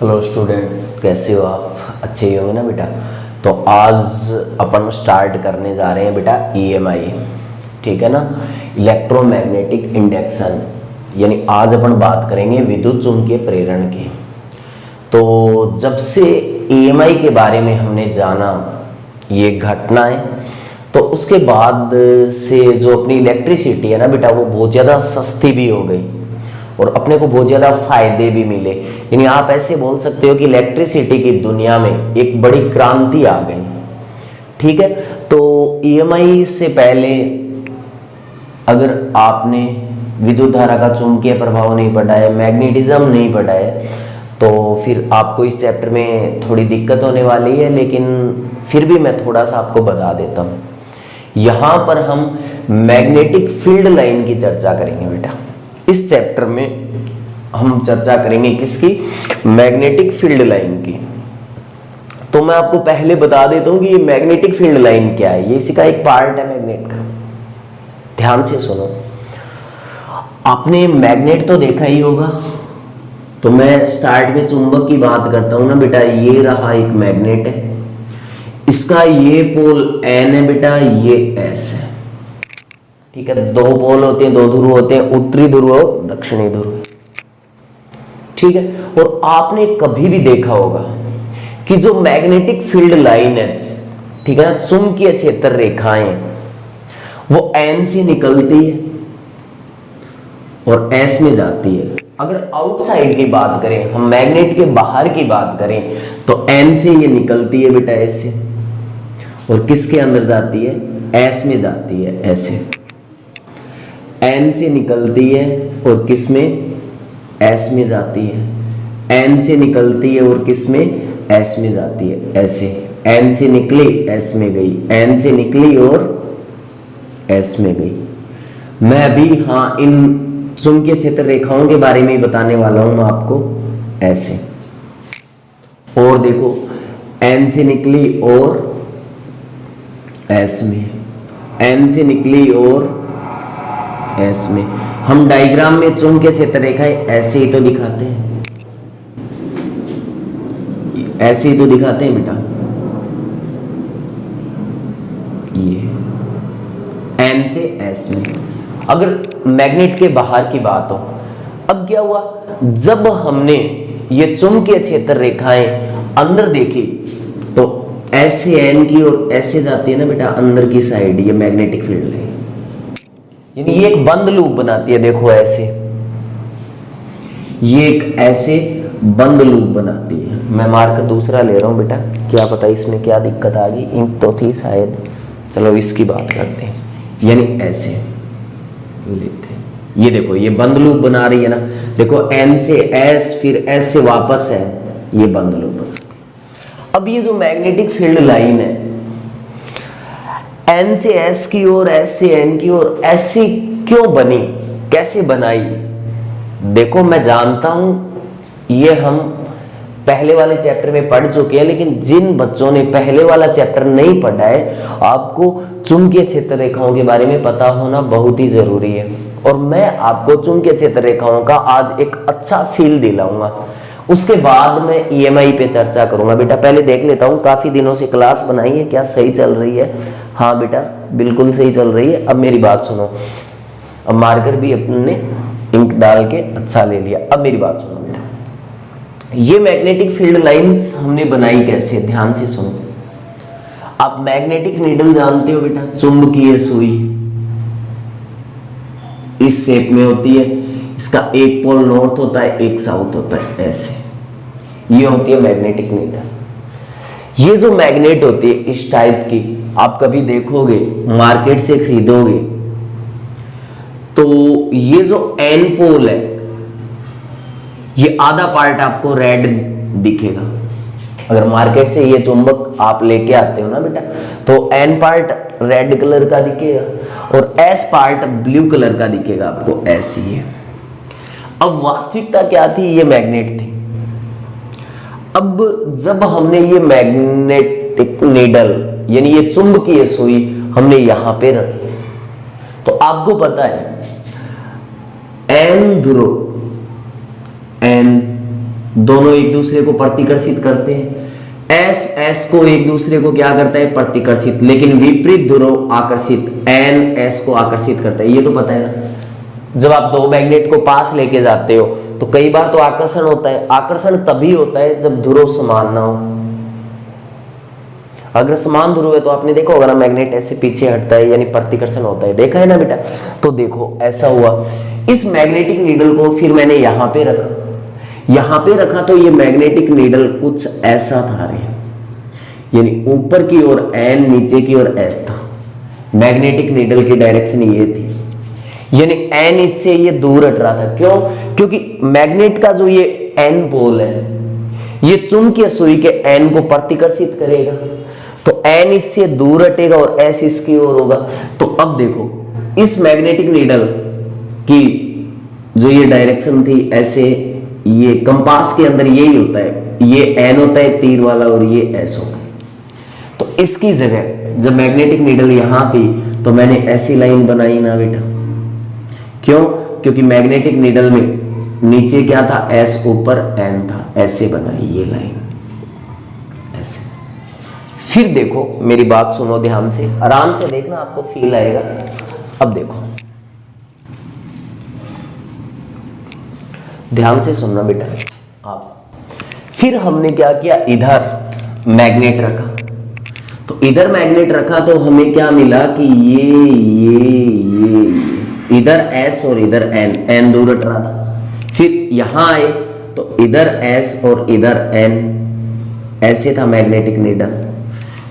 Hello students, कैसे हो आप? अच्छे ही होंगे ना बेटा। तो आज अपन स्टार्ट करने जा रहे हैं बेटा ईएमआई, ठीक है ना, इलेक्ट्रोमैग्नेटिक इंडक्शन। यानी आज अपन बात करेंगे विद्युत चुम्बकीय प्रेरण की। तो जब से ईएमआई के बारे में हमने जाना ये घटनाएं, तो उसके बाद से जो अपनी इलेक्ट्रिसिटी है ना बेटा, वो बहुत ज़्यादा सस्ती भी हो गई और अपने को बहुत ज़्यादा फायदे भी मिले। यानी आप ऐसे बोल सकते हो कि इलेक्ट्रिसिटी की दुनिया में एक बड़ी क्रांति आ गई, ठीक है। तो ईएमआई से पहले अगर आपने विद्युत धारा का चुंबकीय प्रभाव नहीं पढ़ा है, मैग्नेटिज्म नहीं पढ़ा है, तो फिर आपको इस चैप्टर में थोड़ी दिक्कत होने वाली है। लेकिन फिर भी मैं थोड़ा सा आपको बता देता हूँ। यहाँ पर हम मैग्नेटिक फील्ड लाइन की चर्चा करेंगे बेटा। इस चैप्टर में हम चर्चा करेंगे किसकी? मैग्नेटिक फील्ड लाइन की। तो मैं आपको पहले बता देता हूं कि ये मैग्नेटिक फील्ड लाइन क्या है। ये इसी का एक पार्ट है मैग्नेट का। ध्यान से सुनो। आपने मैग्नेट तो देखा ही होगा। तो मैं स्टार्ट में चुंबक की बात करता हूं ना बेटा। ये रहा एक मैग्नेट है, इसका ये पोल N है बेटा, ये S है, ठीक है। दो पोल होते हैं, दो ध्रुव होते हैं, उत्तरी ध्रुव और दक्षिणी ध्रुव, ठीक है। और आपने कभी भी देखा होगा कि जो मैग्नेटिक फील्ड लाइन है, ठीक है, चुंबकीय क्षेत्र रेखाएं, वो N से निकलती है और S में जाती है। अगर आउटसाइड की बात करें, हम मैग्नेट के बाहर की बात करें, तो N से ये निकलती है बेटा, S से, और किसके अंदर जाती है? S में जाती है, ऐसे N से निकलती है और किस में? S में जाती है। N से निकलती है और किस में? S में जाती है, ऐसे N से निकली S में गई, N से निकली और S में गई। मैं अभी हाँ इन चुंबकीय क्षेत्र रेखाओं के बारे में ही बताने वाला हूं आपको, ऐसे। और देखो N से निकली और S में, N से निकली और S में। हम डायग्राम में चुंबकीय क्षेत्र रेखाएं ऐसे ही तो दिखाते हैं, ऐसे ही तो दिखाते हैं बेटा। ये N से S में। अगर मैग्नेट के बाहर की बात हो, अब क्या हुआ? जब हमने ये चुंबकीय क्षेत्र रेखाएं अंदर देखी, तो ऐसे N की और ऐसे जाती है ना बेटा अंदर की साइड, ये मैग्नेटिक फील्ड है। यानी ये एक बंद लूप बनाती है। देखो ऐसे, ये एक ऐसे बंद लूप बनाती है। मैं मार्कर दूसरा ले रहा हूं बेटा, क्या पता इसमें क्या दिक्कत आ गई, इंक तो थी शायद। चलो इसकी बात करते हैं। यानी ऐसे लेते हैं, ये देखो ये बंद लूप बना रही है ना। देखो N से S फिर S से वापस है, ये बंद लूप बना। अब ये जो मैग्नेटिक फील्ड लाइन है, N से S की ओर, S से N की ओर ऐसी क्यों बनी, कैसे बनाई? देखो मैं जानता हूं ये हम पहले वाले चैप्टर में पढ़ चुके हैं, लेकिन जिन बच्चों ने पहले वाला चैप्टर नहीं पढ़ा है, आपको चुंबकीय क्षेत्र रेखाओं के बारे में पता होना बहुत ही जरूरी है। और मैं आपको चुंबकीय क्षेत्र रेखाओं का आज एक अच्छा फील दिलाऊंगा। उसके बाद मैं ईएमआई पे चर्चा करूंगा बेटा। पहले देख लेता हूं, काफी दिनों से क्लास बनाई है, क्या सही चल रही है? हाँ बेटा बिल्कुल सही चल रही है। अब मेरी बात सुनो। अब मार्कर भी अपने इंक डाल के अच्छा ले लिया। अब मेरी बात सुनो बेटा, ये मैग्नेटिक फील्ड लाइंस हमने बनाई कैसे? ध्यान से सुनो। आप मैग्नेटिक नीडल जानते हो बेटा, चुंबकीय सुई इस शेप में होती है। इसका एक पोल नॉर्थ होता है, एक साउथ होता है, ऐसे। ये होती है मैग्नेटिक नीडल। ये जो मैग्नेट होती है इस टाइप की, आप कभी देखोगे मार्केट से खरीदोगे, तो ये जो N पोल है, ये आधा पार्ट आपको रेड दिखेगा। अगर मार्केट से ये चुंबक आप लेके आते हो ना बेटा, तो N पार्ट रेड कलर का दिखेगा और S पार्ट ब्लू कलर का दिखेगा आपको, ऐसी है। अब वास्तविकता क्या थी? ये मैग्नेट थी। अब जब हमने ये मैग्नेटिक नीडल यानी ये चुंबकीय सुई हमने यहां पे रखी, तो आपको पता है N ध्रुव N दोनों एक दूसरे को प्रतिकर्षित करते हैं। एस एस को एक दूसरे को क्या करता है, प्रतिकर्षित, लेकिन विपरीत ध्रुव आकर्षित, एन एस को आकर्षित करता है। ये तो पता है ना। जब आप दो मैग्नेट को पास लेके जाते हो तो कई बार तो आकर्षण होता है। आकर्षण तभी होता है जब ध्रुव समान ना हो। अगर समान ध्रुव है तो आपने देखा होगा ना, मैग्नेट ऐसे पीछे हटता है यानी प्रतिकर्षण होता है, देखा है ना बेटा। तो देखो ऐसा हुआ। इस मैग्नेटिक नीडल को फिर मैंने यहां पे रखा, यहां पे रखा तो ये मैग्नेटिक नीडल कुछ ऐसा था रे, यानी ऊपर की ओर एन, नीचे की ओर एस था। मैग्नेटिक नीडल की डायरेक्शन ये थी, यानी एन इससे ये दूर हट रहा था। क्यों? क्योंकि मैग्नेट का जो ये एन पोल है, ये चुंबकीय सुई के एन को प्रतिकर्षित करेगा, तो एन इससे दूर हटेगा और एस इसकी ओर होगा। तो अब देखो इस मैग्नेटिक नीडल की जो ये डायरेक्शन थी, ऐसे ये कंपास के अंदर यही होता है, ये एन होता है तीर वाला और ये एस होता है। तो इसकी जगह जब मैग्नेटिक नीडल यहां थी तो मैंने ऐसी लाइन बनाई ना बेटा। क्यों? क्योंकि मैग्नेटिक नीडल में नीचे क्या था, एस, ऊपर एन था, ऐसे बनाई ये लाइन ऐसे। फिर देखो मेरी बात सुनो ध्यान से, आराम से देखना, आपको फील आएगा। अब देखो ध्यान से सुनना बेटा आप। फिर हमने क्या किया, इधर मैग्नेट रखा। तो इधर मैग्नेट रखा तो हमें क्या मिला कि ये इधर एस और इधर एन, एन दूर हट रहा था। फिर यहां आए तो इधर एस और इधर एन, ऐसे था मैग्नेटिक नीडल।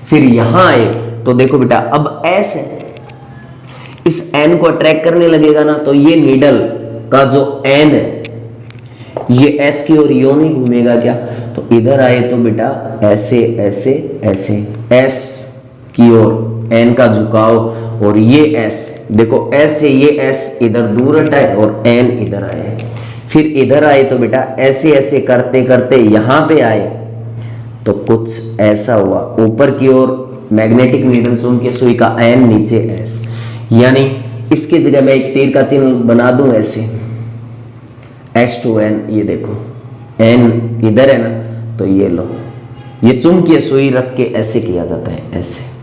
फिर यहां आए तो देखो बेटा अब एस है, इस एन को अट्रैक्ट करने लगेगा ना, तो ये नीडल का जो एन है ये एस की ओर यूं नहीं घूमेगा क्या। तो इधर आए तो बेटा ऐसे ऐसे ऐसे, एस की ओर एन का झुकाव, और ये एस देखो, एस से ये एस इधर दूर हटा है और एन इधर आए। फिर इधर आए तो बेटा ऐसे ऐसे करते करते यहां पे आए तो कुछ ऐसा हुआ, ऊपर की ओर मैग्नेटिक नीडल चुंबकीय सुई का एन, नीचे एस, यानी इसकी जगह मैं एक तीर का चिन्ह बना दूं ऐसे, एस टू एन। ये देखो एन इधर है ना, तो ये लो, ये चुंबकीय सुई रख के ऐसे किया जाता है, ऐसे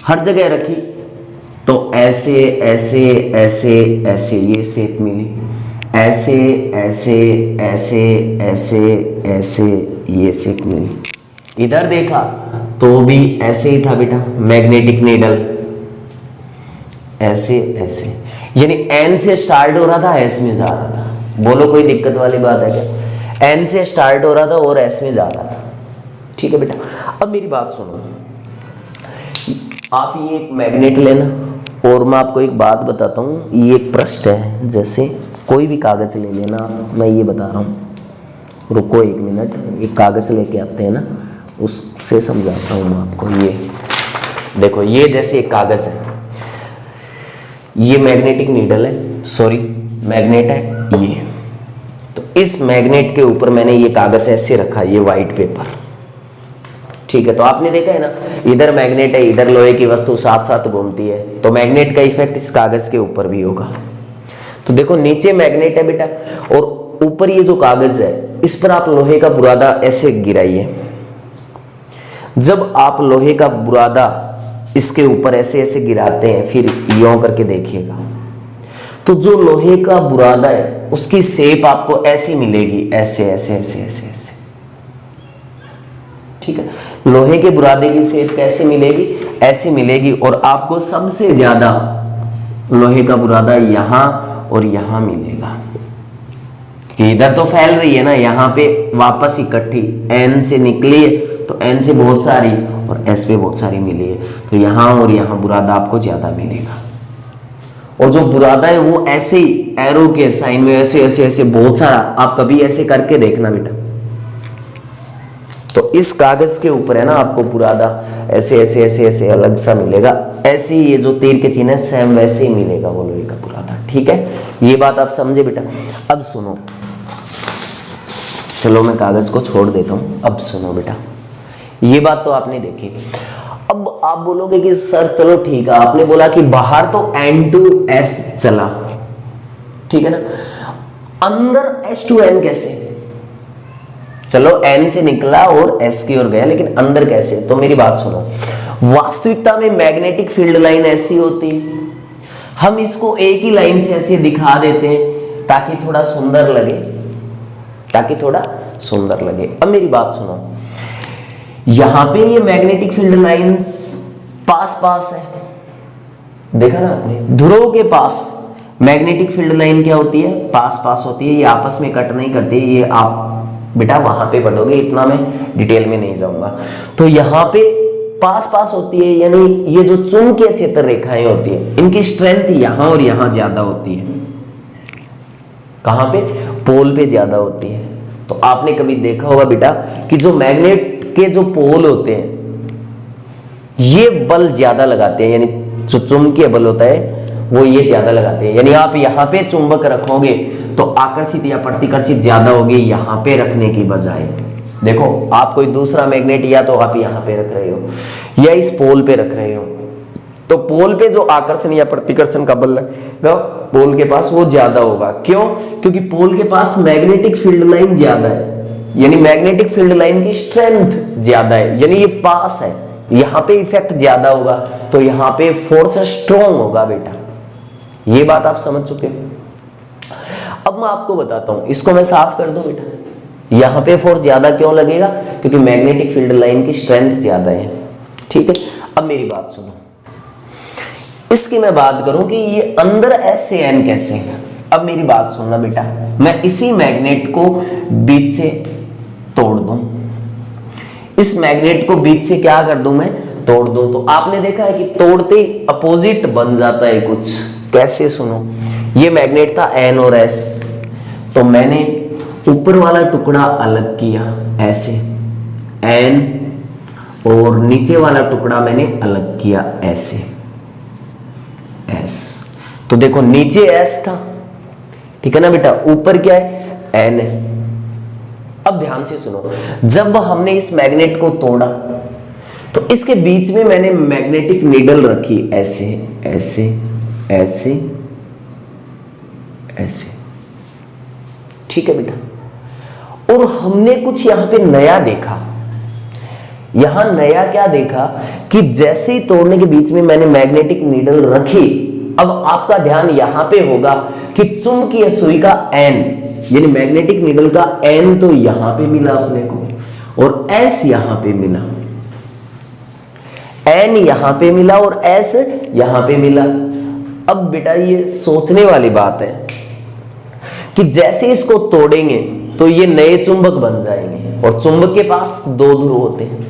हर जगह रखी तो ऐसे ऐसे ऐसे ऐसे ये शेप मिली, ऐसे ऐसे ऐसे ऐसे ऐसे ये शेप मिली। इधर देखा तो भी ऐसे ही था बेटा मैग्नेटिक नीडल, ऐसे ऐसे, यानी एन से स्टार्ट हो रहा था, एस में जा रहा था। बोलो कोई दिक्कत वाली बात है क्या? एन से स्टार्ट हो रहा था और एस में जा रहा था। ठीक है बेटा, अब मेरी बात सुनो। आप ये एक मैग्नेट लेना, और मैं आपको एक बात बताता हूँ, ये एक पृष्ठ है, जैसे कोई भी कागज ले लेना, मैं ये बता रहा हूँ, रुको एक मिनट, एक कागज लेके आते हैं ना, उससे समझाता हूँ मैं आपको। ये देखो, ये जैसे एक कागज है, ये मैग्नेटिक नीडल है, सॉरी मैग्नेट है ये। तो इस मैग्नेट के ऊपर मैंने ये कागज ऐसे रखा, ये व्हाइट पेपर, ठीक है। तो आपने देखा है ना, इधर मैग्नेट है, इधर लोहे की वस्तु साथ साथ घूमती है, तो मैग्नेट का इफेक्ट इस कागज के ऊपर भी होगा। तो देखो नीचे मैग्नेट है बेटा, और ऊपर ये जो कागज है इस पर आप लोहे का बुरादा ऐसे गिराइए। जब आप लोहे का बुरादा इसके ऊपर ऐसे ऐसे गिराते हैं, फिर यूं करके देखिएगा, तो जो लोहे का बुरादा है उसकी शेप आपको ऐसी मिलेगी, ऐसे ऐसे ऐसे ऐसे ऐसे, ठीक है। लोहे के बुरादे की शेप कैसे मिलेगी? ऐसी मिलेगी, और आपको सबसे ज्यादा लोहे का बुरादा यहां और यहां मिलेगा, कि इधर तो फैल रही है ना, यहां पे वापस इकट्ठी एन से निकली है, तो एन से बहुत सारी और एस पे बहुत सारी मिली है, तो यहां और यहां बुरादा आपको ज्यादा मिलेगा। और जो बुरादा है वो ऐसे ही एरो के साइन में ऐसे ऐसे ऐसे बहुत सारा, आप कभी ऐसे करके देखना बेटा। तो इस कागज के ऊपर है ना, आपको बुरादा ऐसे ऐसे ऐसे ऐसे अलग सा मिलेगा, ऐसे ही ये जो तीर के चिन्ह है सेम वैसे ही मिलेगा वो लोहे का बुरादा, ठीक है। ये बात आप समझे बेटा। अब सुनो, चलो मैं कागज को छोड़ देता हूं, अब सुनो बेटा, ये बात तो आपने देखी। अब आप बोलोगे कि सर चलो ठीक है, आपने बोला कि बाहर तो N2S चला, ठीक है ना, अंदर S2N कैसे? चलो n से निकला और s की ओर गया, लेकिन अंदर कैसे? तो मेरी बात सुनो, वास्तविकता में मैग्नेटिक फील्ड लाइन ऐसी होती है, हम इसको एक ही लाइन से ऐसे दिखा देते हैं ताकि थोड़ा सुंदर लगे, ताकि थोड़ा सुंदर लगे। अब मेरी बात सुनो, यहां पे ये मैग्नेटिक फील्ड लाइंस पास पास है, देखा ना आपने, ध्रुव के पास मैग्नेटिक फील्ड लाइन क्या होती है? पास पास होती है, ये आपस में कट नहीं करती, ये आप बेटा वहां पे पढ़ोगे, इतना मैं डिटेल में नहीं जाऊंगा। तो यहाँ पे पास पास होती है, यानी ये जो चुंबकीय क्षेत्र रेखाएं होती है, इनकी स्ट्रेंथ यहां और यहां ज्यादा होती है। कहां पे? पोल पे ज्यादा होती है। तो आपने कभी देखा होगा बेटा कि जो मैग्नेट के जो पोल होते हैं ये बल ज्यादा लगाते हैं, यानी जो चुंबकीय बल होता है वो ये ज्यादा लगाते हैं। यानी आप यहाँ पे चुंबक रखोगे तो आकर्षित या प्रतिकर्षित ज्यादा होगी यहाँ पे रखने की बजाय। देखो आप कोई दूसरा मैग्नेट या तो आप यहाँ पे रख रहे हो या इस पोल पे रख रहे हो, तो पोल पे जो आकर्षण या प्रतिकर्षण का बल लगेगा पोल के पास वो ज्यादा होगा। क्यों? क्योंकि पोल के पास मैग्नेटिक फील्ड लाइन ज्यादा है, यानी मैग्नेटिक फील्ड लाइन की स्ट्रेंथ ज्यादा है, यानी ये पास है, यहाँ पे इफेक्ट ज्यादा होगा, तो यहाँ पे फोर्स स्ट्रॉन्ग होगा बेटा। ये बात आप समझ चुके हो। अब मैं आपको बताता हूं, इसको मैं साफ कर दूं बेटा, यहाँ पे फोर्स ज्यादा क्यों लगेगा? क्योंकि मैग्नेटिक फील्ड लाइन की स्ट्रेंथ ज्यादा है। ठीक है, अब मेरी बात सुनो, इसकी मैं बात करूं कि ये अंदर एस से एन कैसे है। अब मेरी बात सुनना बेटा, मैं इसी मैग्नेट को बीच से तोड़ दूं, इस मैग्नेट को बीच से क्या कर दूं मैं? तोड़ दूं। तो आपने देखा है कि तोड़ते ही अपोजिट बन जाता है कुछ। कैसे? सुनो, ये मैग्नेट था एन और एस, तो मैंने ऊपर वाला टुकड़ा अलग किया ऐसे एन, और नीचे वाला टुकड़ा मैंने अलग किया ऐसे एस। तो देखो नीचे एस था, ठीक है ना बेटा, ऊपर क्या है? एन है। अब ध्यान से सुनो, जब हमने इस मैग्नेट को तोड़ा तो इसके बीच में मैंने मैग्नेटिक नीडल रखी ऐसे ऐसे ऐसे ऐसे, ठीक है बेटा। और हमने कुछ यहां पे नया देखा। यहां नया क्या देखा कि जैसे ही तोड़ने के बीच में मैंने मैग्नेटिक नीडल रखी, अब आपका ध्यान यहां पे होगा कि चुंबकीय सुई का एन, यानी मैग्नेटिक नीडल का एन तो यहां पे मिला अपने को और एस यहां पे मिला, एन यहां पे मिला और एस यहां पे मिला। अब बेटा ये सोचने वाली बात है कि जैसे इसको तोड़ेंगे तो ये नए चुंबक बन जाएंगे, और चुंबक के पास दो ध्रुव होते हैं,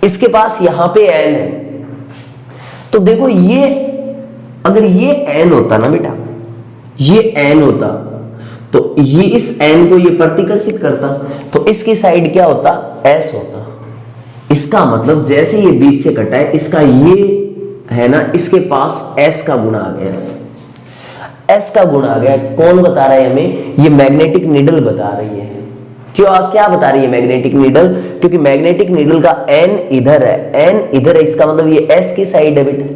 इसके पास यहां पे एन है। तो देखो ये अगर ये एन होता ना बेटा, ये एन होता तो ये इस एन को ये प्रतिकर्षित करता, तो इसकी साइड क्या होता? एस होता। इसका मतलब जैसे ये बीच से कटा है, इसका ये है ना, इसके पास एस का गुण आ गया, एस का गुण आ गया। कौन बता रहा है हमें? ये मैग्नेटिक नीडल बता रही है। क्यों? क्या बता रही है मैग्नेटिक नीडल? क्योंकि मैग्नेटिक नीडल का एन इधर है, एन इधर है, इसका मतलब ये एस की साइड है बेटा,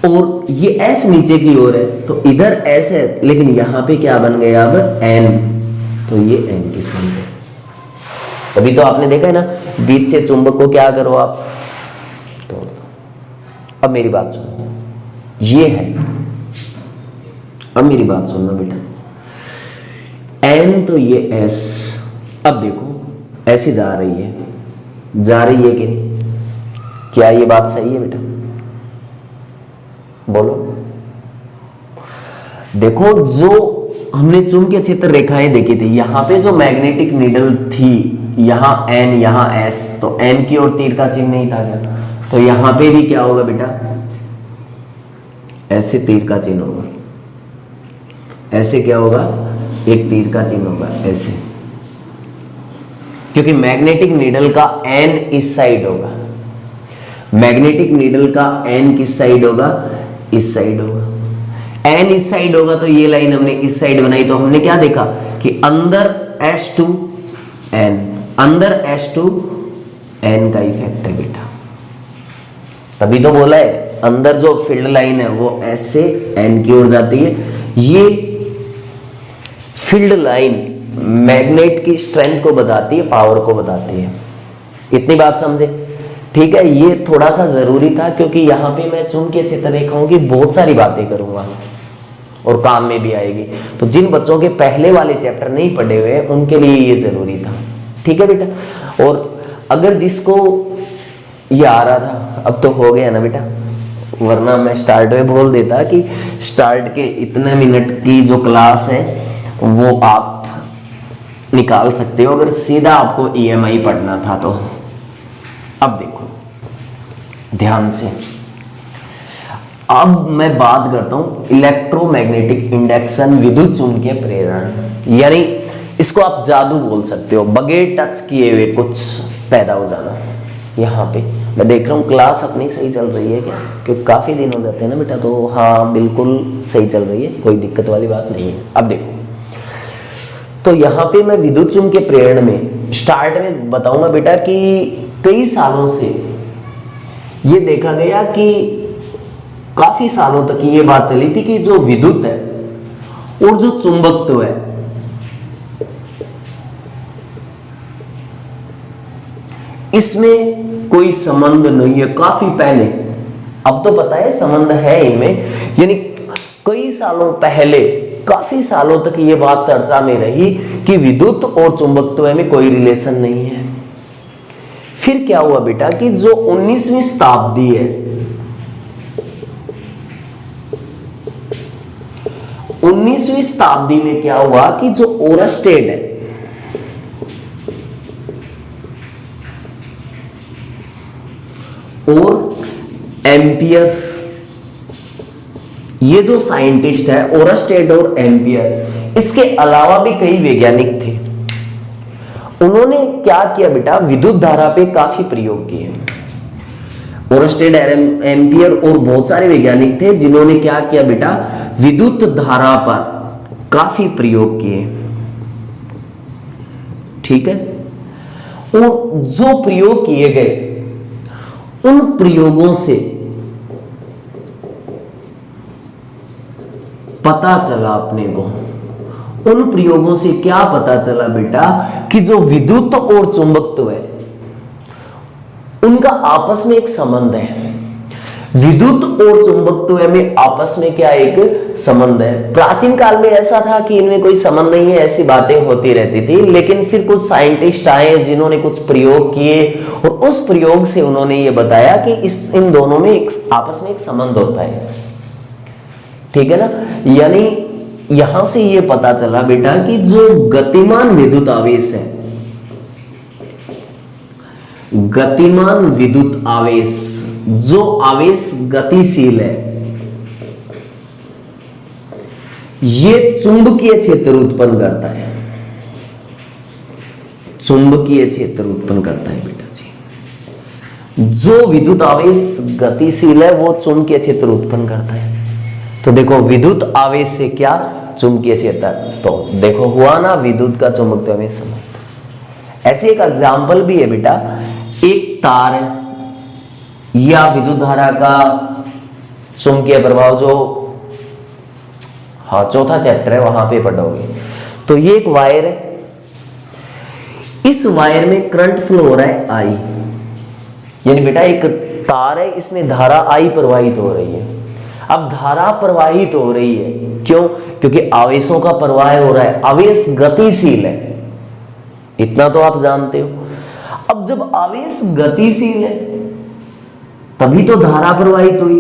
और ये एस नीचे की ओर है, तो इधर एस है, लेकिन यहां पे क्या बन गया अब? एन, तो ये एन की साइड है। तभी तो आपने देखा है ना, बीच से चुंबक को क्या करो आप? तोड़ दो। अब मेरी बात सुनो, ये है, अब मेरी बात सुनना बेटा, एन तो ये एस, अब देखो ऐसे जा रही है कि नहीं? क्या ये बात सही है बेटा? बोलो। देखो जो हमने चुंबकीय क्षेत्र रेखाएं देखी थी, यहां पे जो मैग्नेटिक नीडल थी, यहां एन यहां एस, तो एन की ओर तीर का चिन्ह नहीं था क्या? तो यहां पे भी क्या होगा बेटा? ऐसे तीर का चिन्ह होगा, ऐसे क्या होगा? एक तीर का चिन्ह होगा ऐसे, क्योंकि मैग्नेटिक नीडल का एन इस साइड होगा, मैग्नेटिक नीडल का एन किस साइड होगा? इस साइड होगा। एन इस साइड होगा तो ये लाइन हमने इस साइड बनाई, तो हमने क्या देखा कि अंदर S2 N, अंदर S2 N का इफेक्ट है बेटा। तभी तो बोला है अंदर जो फील्ड लाइन है वो S से N की ओर जाती है। ये फील्ड लाइन मैग्नेट की स्ट्रेंथ को बताती है, पावर को बताती है। इतनी बात समझे? ठीक है, ये थोड़ा सा जरूरी था क्योंकि यहाँ पे मैं चुंबकीय क्षेत्र रेखाओं की बहुत सारी बातें करूंगा और काम में भी आएगी। तो जिन बच्चों के पहले वाले चैप्टर नहीं पढ़े हुए उनके लिए ये जरूरी था। ठीक है बेटा, और अगर जिसको ये आ रहा था, अब तो हो गया ना बेटा, वरना मैं स्टार्ट में बोल देता कि स्टार्ट के इतने मिनट की जो क्लास है वो आप निकाल सकते हो अगर सीधा आपको ईएमआई पढ़ना था तो। अब देखो ध्यान से, अब मैं बात करता हूं इलेक्ट्रोमैग्नेटिक इंडक्शन, विद्युत चुंबकीय प्रेरण, यानी इसको आप जादू बोल सकते हो, बगैर टच किए हुए कुछ पैदा हो जाना। यहाँ पे मैं देख रहा हूँ क्लास अपनी सही चल रही है क्या, क्योंकि काफी दिन हो जाते हैं ना बेटा, तो हाँ बिल्कुल सही चल रही है, कोई दिक्कत वाली बात नहीं है। अब देखो, तो यहाँ पे मैं विद्युत चुंबकीय प्रेरण में स्टार्ट में बताऊंगा बेटा कि कई सालों से ये देखा गया कि काफी सालों तक ये बात चली थी कि जो विद्युत है और जो चुंबकत्व है इसमें कोई संबंध नहीं है। काफी पहले, अब तो पता है संबंध है इनमें, यानी कई सालों पहले, काफी सालों तक ये बात चर्चा में रही कि विद्युत और चुंबकत्व में कोई रिलेशन नहीं है। फिर क्या हुआ बेटा कि जो 19वीं शताब्दी है, 19वीं शताब्दी में क्या हुआ कि जो ओरस्टेड है, और एम्पियर, ये जो साइंटिस्ट है ओरस्टेड और एम्पियर, इसके अलावा भी कई वैज्ञानिक थे, उन्होंने क्या किया बेटा, विद्युत धारा पे काफी प्रयोग किए। ओरस्टेड, एम्पियर और बहुत सारे वैज्ञानिक थे जिन्होंने क्या किया बेटा, विद्युत धारा पर काफी प्रयोग किए। ठीक है, और जो प्रयोग किए गए उन प्रयोगों से पता चला अपने को, उन प्रयोगों से क्या पता चला बेटा कि जो विद्युत और चुंबकत्व है उनका आपस में एक संबंध है। विद्युत और चुंबकत्व में आपस में क्या एक संबंध है। प्राचीन काल में ऐसा था कि इनमें कोई संबंध नहीं है, ऐसी बातें होती रहती थी, लेकिन फिर कुछ साइंटिस्ट आए जिन्होंने कुछ प्रयोग किए और उस प्रयोग से उन्होंने ये बताया कि इन दोनों में आपस में एक संबंध होता है। ठीक है ना, यानी यहां से ये पता चला बेटा कि जो गतिमान विद्युत आवेश है, गतिमान विद्युत आवेश, जो आवेश गतिशील है, ये चुंबकीय क्षेत्र उत्पन्न करता है, चुंबकीय क्षेत्र उत्पन्न करता है बेटा जी। जो विद्युत आवेश गतिशील है वो चुंबकीय क्षेत्र उत्पन्न करता है। तो देखो विद्युत आवेश से क्या, चुंबकीय क्षेत्र, तो देखो हुआ ना विद्युत का चुंबकत्व में संबंध। ऐसे एक एग्जांपल भी है बेटा, एक तार या विद्युत धारा का चुंबकीय प्रभाव, जो हाँ चौथा चैप्टर है वहां पे पढ़ोगे। तो ये एक वायर है, इस वायर में करंट फ्लो हो रहा है आई, यानी बेटा एक तार है, इसमें धारा आई प्रवाहित हो रही है। अब धारा प्रवाहित हो रही है क्यों, क्योंकि आवेशों का प्रवाह हो रहा है, आवेश गतिशील है, इतना तो आप जानते हो। अब जब आवेश गतिशील है तभी तो धारा प्रवाहित हुई,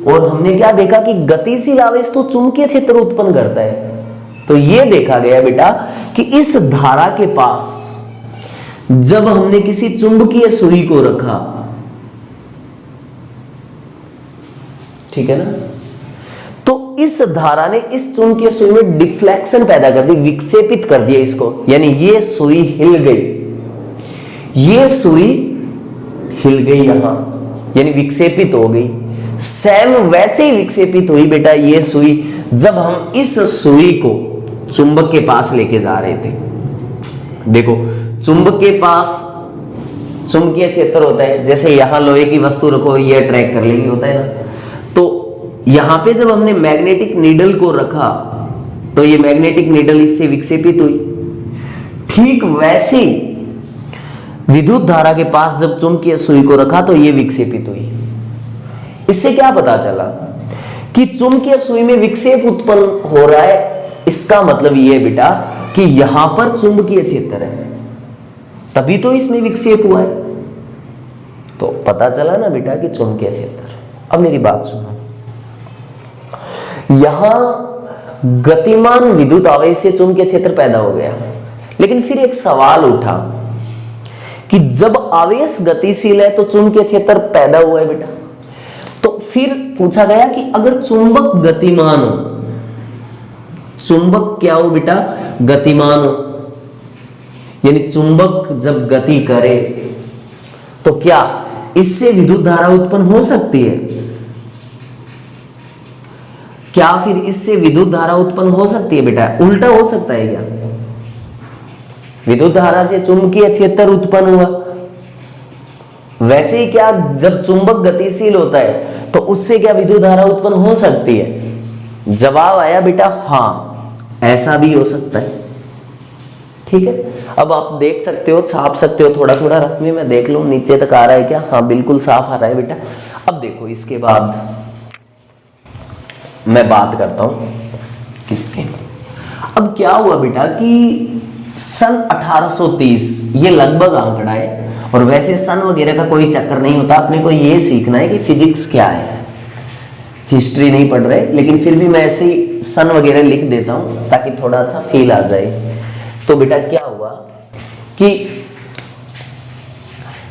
और हमने क्या देखा कि गतिशील आवेश तो चुंबकीय क्षेत्र उत्पन्न करता है। तो ये देखा गया बेटा कि इस धारा के पास जब हमने किसी चुंबकीय सुई को रखा, ठीक है ना, तो इस धारा ने इस चुंबकीय सुई में डिफ्लेक्शन पैदा कर दी, विक्षेपित कर दिया इसको, यानी ये सुई हिल गई, ये सुई हिल गई यहां, यानी विक्षेपित हो गई। सेम वैसे ही विक्षेपित हुई बेटा ये सुई जब हम इस सुई को चुंबक के पास लेके जा रहे थे। देखो चुंबक के पास चुंबकीय क्षेत्र होता है, जैसे यहां लोहे की वस्तु रखो ये अट्रैक्ट कर लेगी, होता है ना। तो यहां पे जब हमने मैग्नेटिक नीडल को रखा तो ये मैग्नेटिक नीडल इससे विक्षेपित हुई, ठीक वैसे विद्युत धारा के पास जब चुंबकीय सुई को रखा तो ये विक्षेपित हुई। इससे क्या पता चला कि चुंबकीय सुई में विक्षेप उत्पन्न हो रहा है। इसका मतलब ये बेटा कि यहां पर चुंबकीय क्षेत्र है, तभी तो इसमें विक्षेप हुआ है। तो पता चला ना बेटा कि चुंबकीय क्षेत्र। अब मेरी बात सुनो, यहां गतिमान विद्युत आवेश से चुंबकीय क्षेत्र पैदा हो गया, लेकिन फिर एक सवाल उठा कि जब आवेश गतिशील है तो चुंबकीय क्षेत्र पैदा हुआ है बेटा। तो फिर पूछा गया कि अगर चुंबक गतिमान हो, चुंबक क्या हो बेटा? गतिमान हो, यानी चुंबक जब गति करे तो क्या इससे विद्युत धारा उत्पन्न हो सकती है? क्या फिर इससे विद्युत धारा उत्पन्न हो सकती है बेटा? उल्टा हो सकता है क्या? विद्युत धारा से चुंबकीय क्षेत्र उत्पन्न हुआ, वैसे ही क्या जब चुंबक गतिशील होता है तो उससे क्या विद्युत धारा उत्पन्न हो सकती है? जवाब आया बेटा हाँ, ऐसा भी हो सकता है। ठीक है, अब आप देख सकते हो, छाप सकते हो, थोड़ा थोड़ा रफ में मैं देख लूं नीचे तक आ रहा है क्या? हाँ बिल्कुल साफ आ रहा है बेटा। अब देखो इसके बाद मैं बात करता हूं किसके। अब क्या हुआ बेटा कि सन 1830, ये लगभग आंकड़ा है, और वैसे सन वगैरह का कोई चक्कर नहीं होता। अपने को ये सीखना है कि फिजिक्स क्या है, हिस्ट्री नहीं पढ़ रहे, लेकिन फिर भी मैं ऐसे ही सन वगैरह लिख देता हूं ताकि थोड़ा अच्छा फील आ जाए। तो बेटा क्या हुआ कि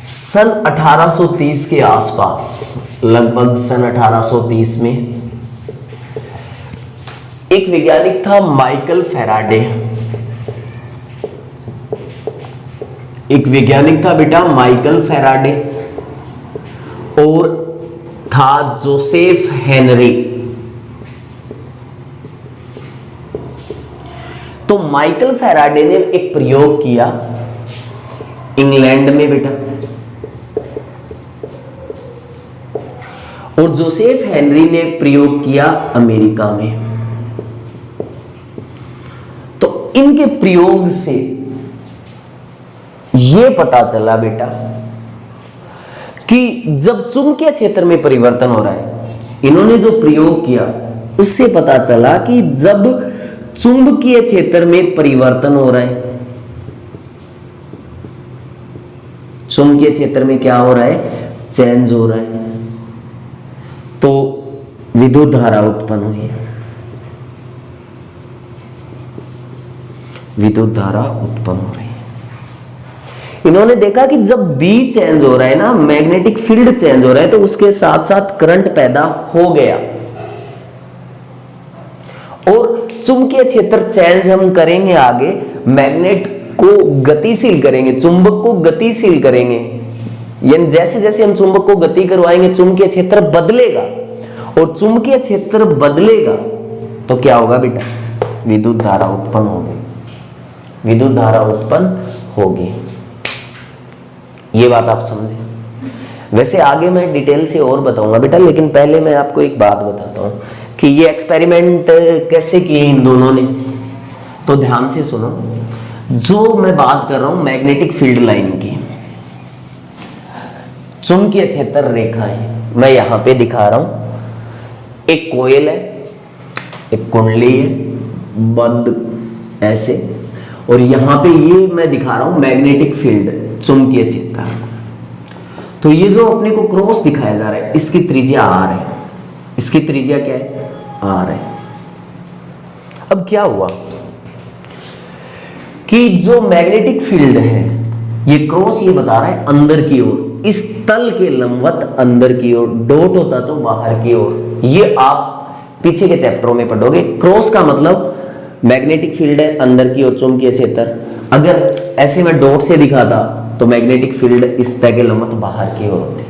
सन 1830 के आसपास, लगभग सन 1830 में एक वैज्ञानिक था माइकल फैराडे। एक वैज्ञानिक था बेटा माइकल फैराडे, और था जोसेफ हेनरी। तो माइकल फैराडे ने एक प्रयोग किया इंग्लैंड में बेटा, और जोसेफ हेनरी ने प्रयोग किया अमेरिका में। तो इनके प्रयोग से यह पता चला बेटा कि जब चुंबकीय क्षेत्र में परिवर्तन हो रहा है, इन्होंने जो प्रयोग किया उससे पता चला कि जब चुंबकीय क्षेत्र में परिवर्तन हो रहा है, चुंबकीय क्षेत्र में क्या हो रहा है? चेंज हो रहा है, तो विद्युत धारा उत्पन्न हुई। विद्युत धारा उत्पन्न हो रही है। इन्होंने देखा कि जब बी चेंज हो रहा है ना, मैग्नेटिक फील्ड चेंज हो रहा है, तो उसके साथ साथ करंट पैदा हो गया, और चुंबकीय क्षेत्र चेंज हम करेंगे आगे, मैग्नेट को गतिशील करेंगे, चुंबक को गतिशील करेंगे, यानी जैसे जैसे हम चुंबक को गति करवाएंगे चुंबकीय क्षेत्र बदलेगा, और चुंबकीय क्षेत्र बदलेगा तो क्या होगा बेटा? विद्युत धारा उत्पन्न होगी, विद्युत धारा उत्पन्न होगी। ये बात आप समझे। वैसे आगे मैं डिटेल से और बताऊंगा बेटा, लेकिन पहले मैं आपको एक बात बताता हूं कि ये एक्सपेरिमेंट कैसे किए इन दोनों ने। तो ध्यान से सुनो, जो मैं बात कर रहा हूं मैग्नेटिक फील्ड लाइन की, चुंबकीय क्षेत्र रेखाएं मैं यहां पे दिखा रहा हूं। एक कोयल है, एक कुंडली है, बंद ऐसे, और यहां पे ये मैं दिखा रहा हूं मैग्नेटिक फील्ड, चुंबकीय क्षेत्र। तो ये जो अपने को क्रॉस दिखाया जा रहा है, इसकी त्रिज्या आर है, इसकी त्रिज्या क्या है? आर है। अब क्या हुआ कि जो मैग्नेटिक फील्ड है, ये क्रॉस ये बता रहा है अंदर की ओर, इस तल के लंबवत अंदर की ओर, डॉट होता तो बाहर की ओर। ये आप पीछे के चैप्टरों में पढ़ोगे। क्रॉस का मतलब मैग्नेटिक फील्ड है अंदर की ओर, चुंबकीय क्षेत्र। अगर ऐसे मैं डॉट से दिखाता तो मैग्नेटिक फील्ड इस तय के लंबवत बाहर की ओर होती।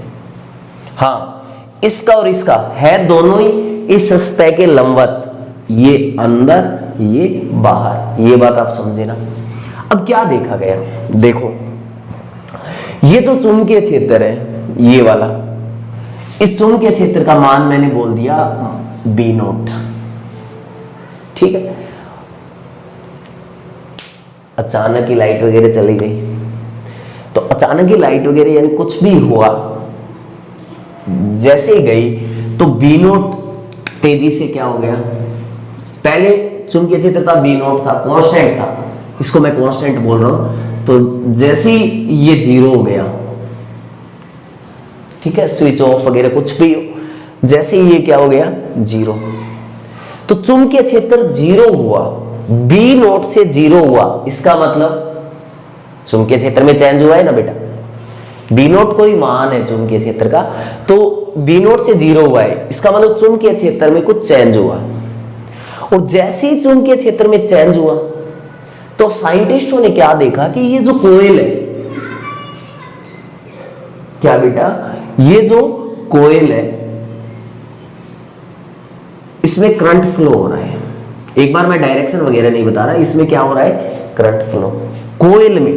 हाँ, इसका और इसका है दोनों ही इस सतह के लंबवत, ये अंदर ये बाहर। ये बात आप समझे ना। अब क्या देखा गया, देखो ये जो चुंबकीय क्षेत्र है ये वाला, इस चुंबकीय क्षेत्र का मान मैंने बोल दिया बी नोट, ठीक है। अचानक ही लाइट वगैरह चली गई, तो अचानक ही लाइट वगैरह यानी कुछ भी हुआ, जैसे ही गई तो बी नोट तेजी से क्या हो गया, पहले चुंबकीय क्षेत्र था बी नोट था, कांस्टेंट था, इसको मैं कांस्टेंट बोल रहा हूं, तो जैसे ही ये 0 हो गया, ठीक है, स्विच ऑफ वगैरह कुछ भी हो, जैसे ही ये क्या हो गया 0, तो चुंबकीय क्षेत्र 0 हुआ, बी नोट से 0 हुआ, इसका मतलब चुंबकीय क्षेत्र में चेंज हुआ है ना बेटा, बी नोट कोई मान है चुंबकीय क्षेत्र का, तो बी नोट से 0 हुआ है, इसका मतलब चुंबकीय क्षेत्र में कुछ चेंज हुआ, और जैसे ही चुंबकीय क्षेत्र में चेंज हुआ तो साइंटिस्टों ने क्या देखा कि ये जो कोयल है, क्या बेटा, ये जो कोयल है इसमें करंट फ्लो हो रहा है, एक बार मैं डायरेक्शन वगैरह नहीं बता रहा, इसमें क्या हो रहा है, करंट फ्लो कोयल में।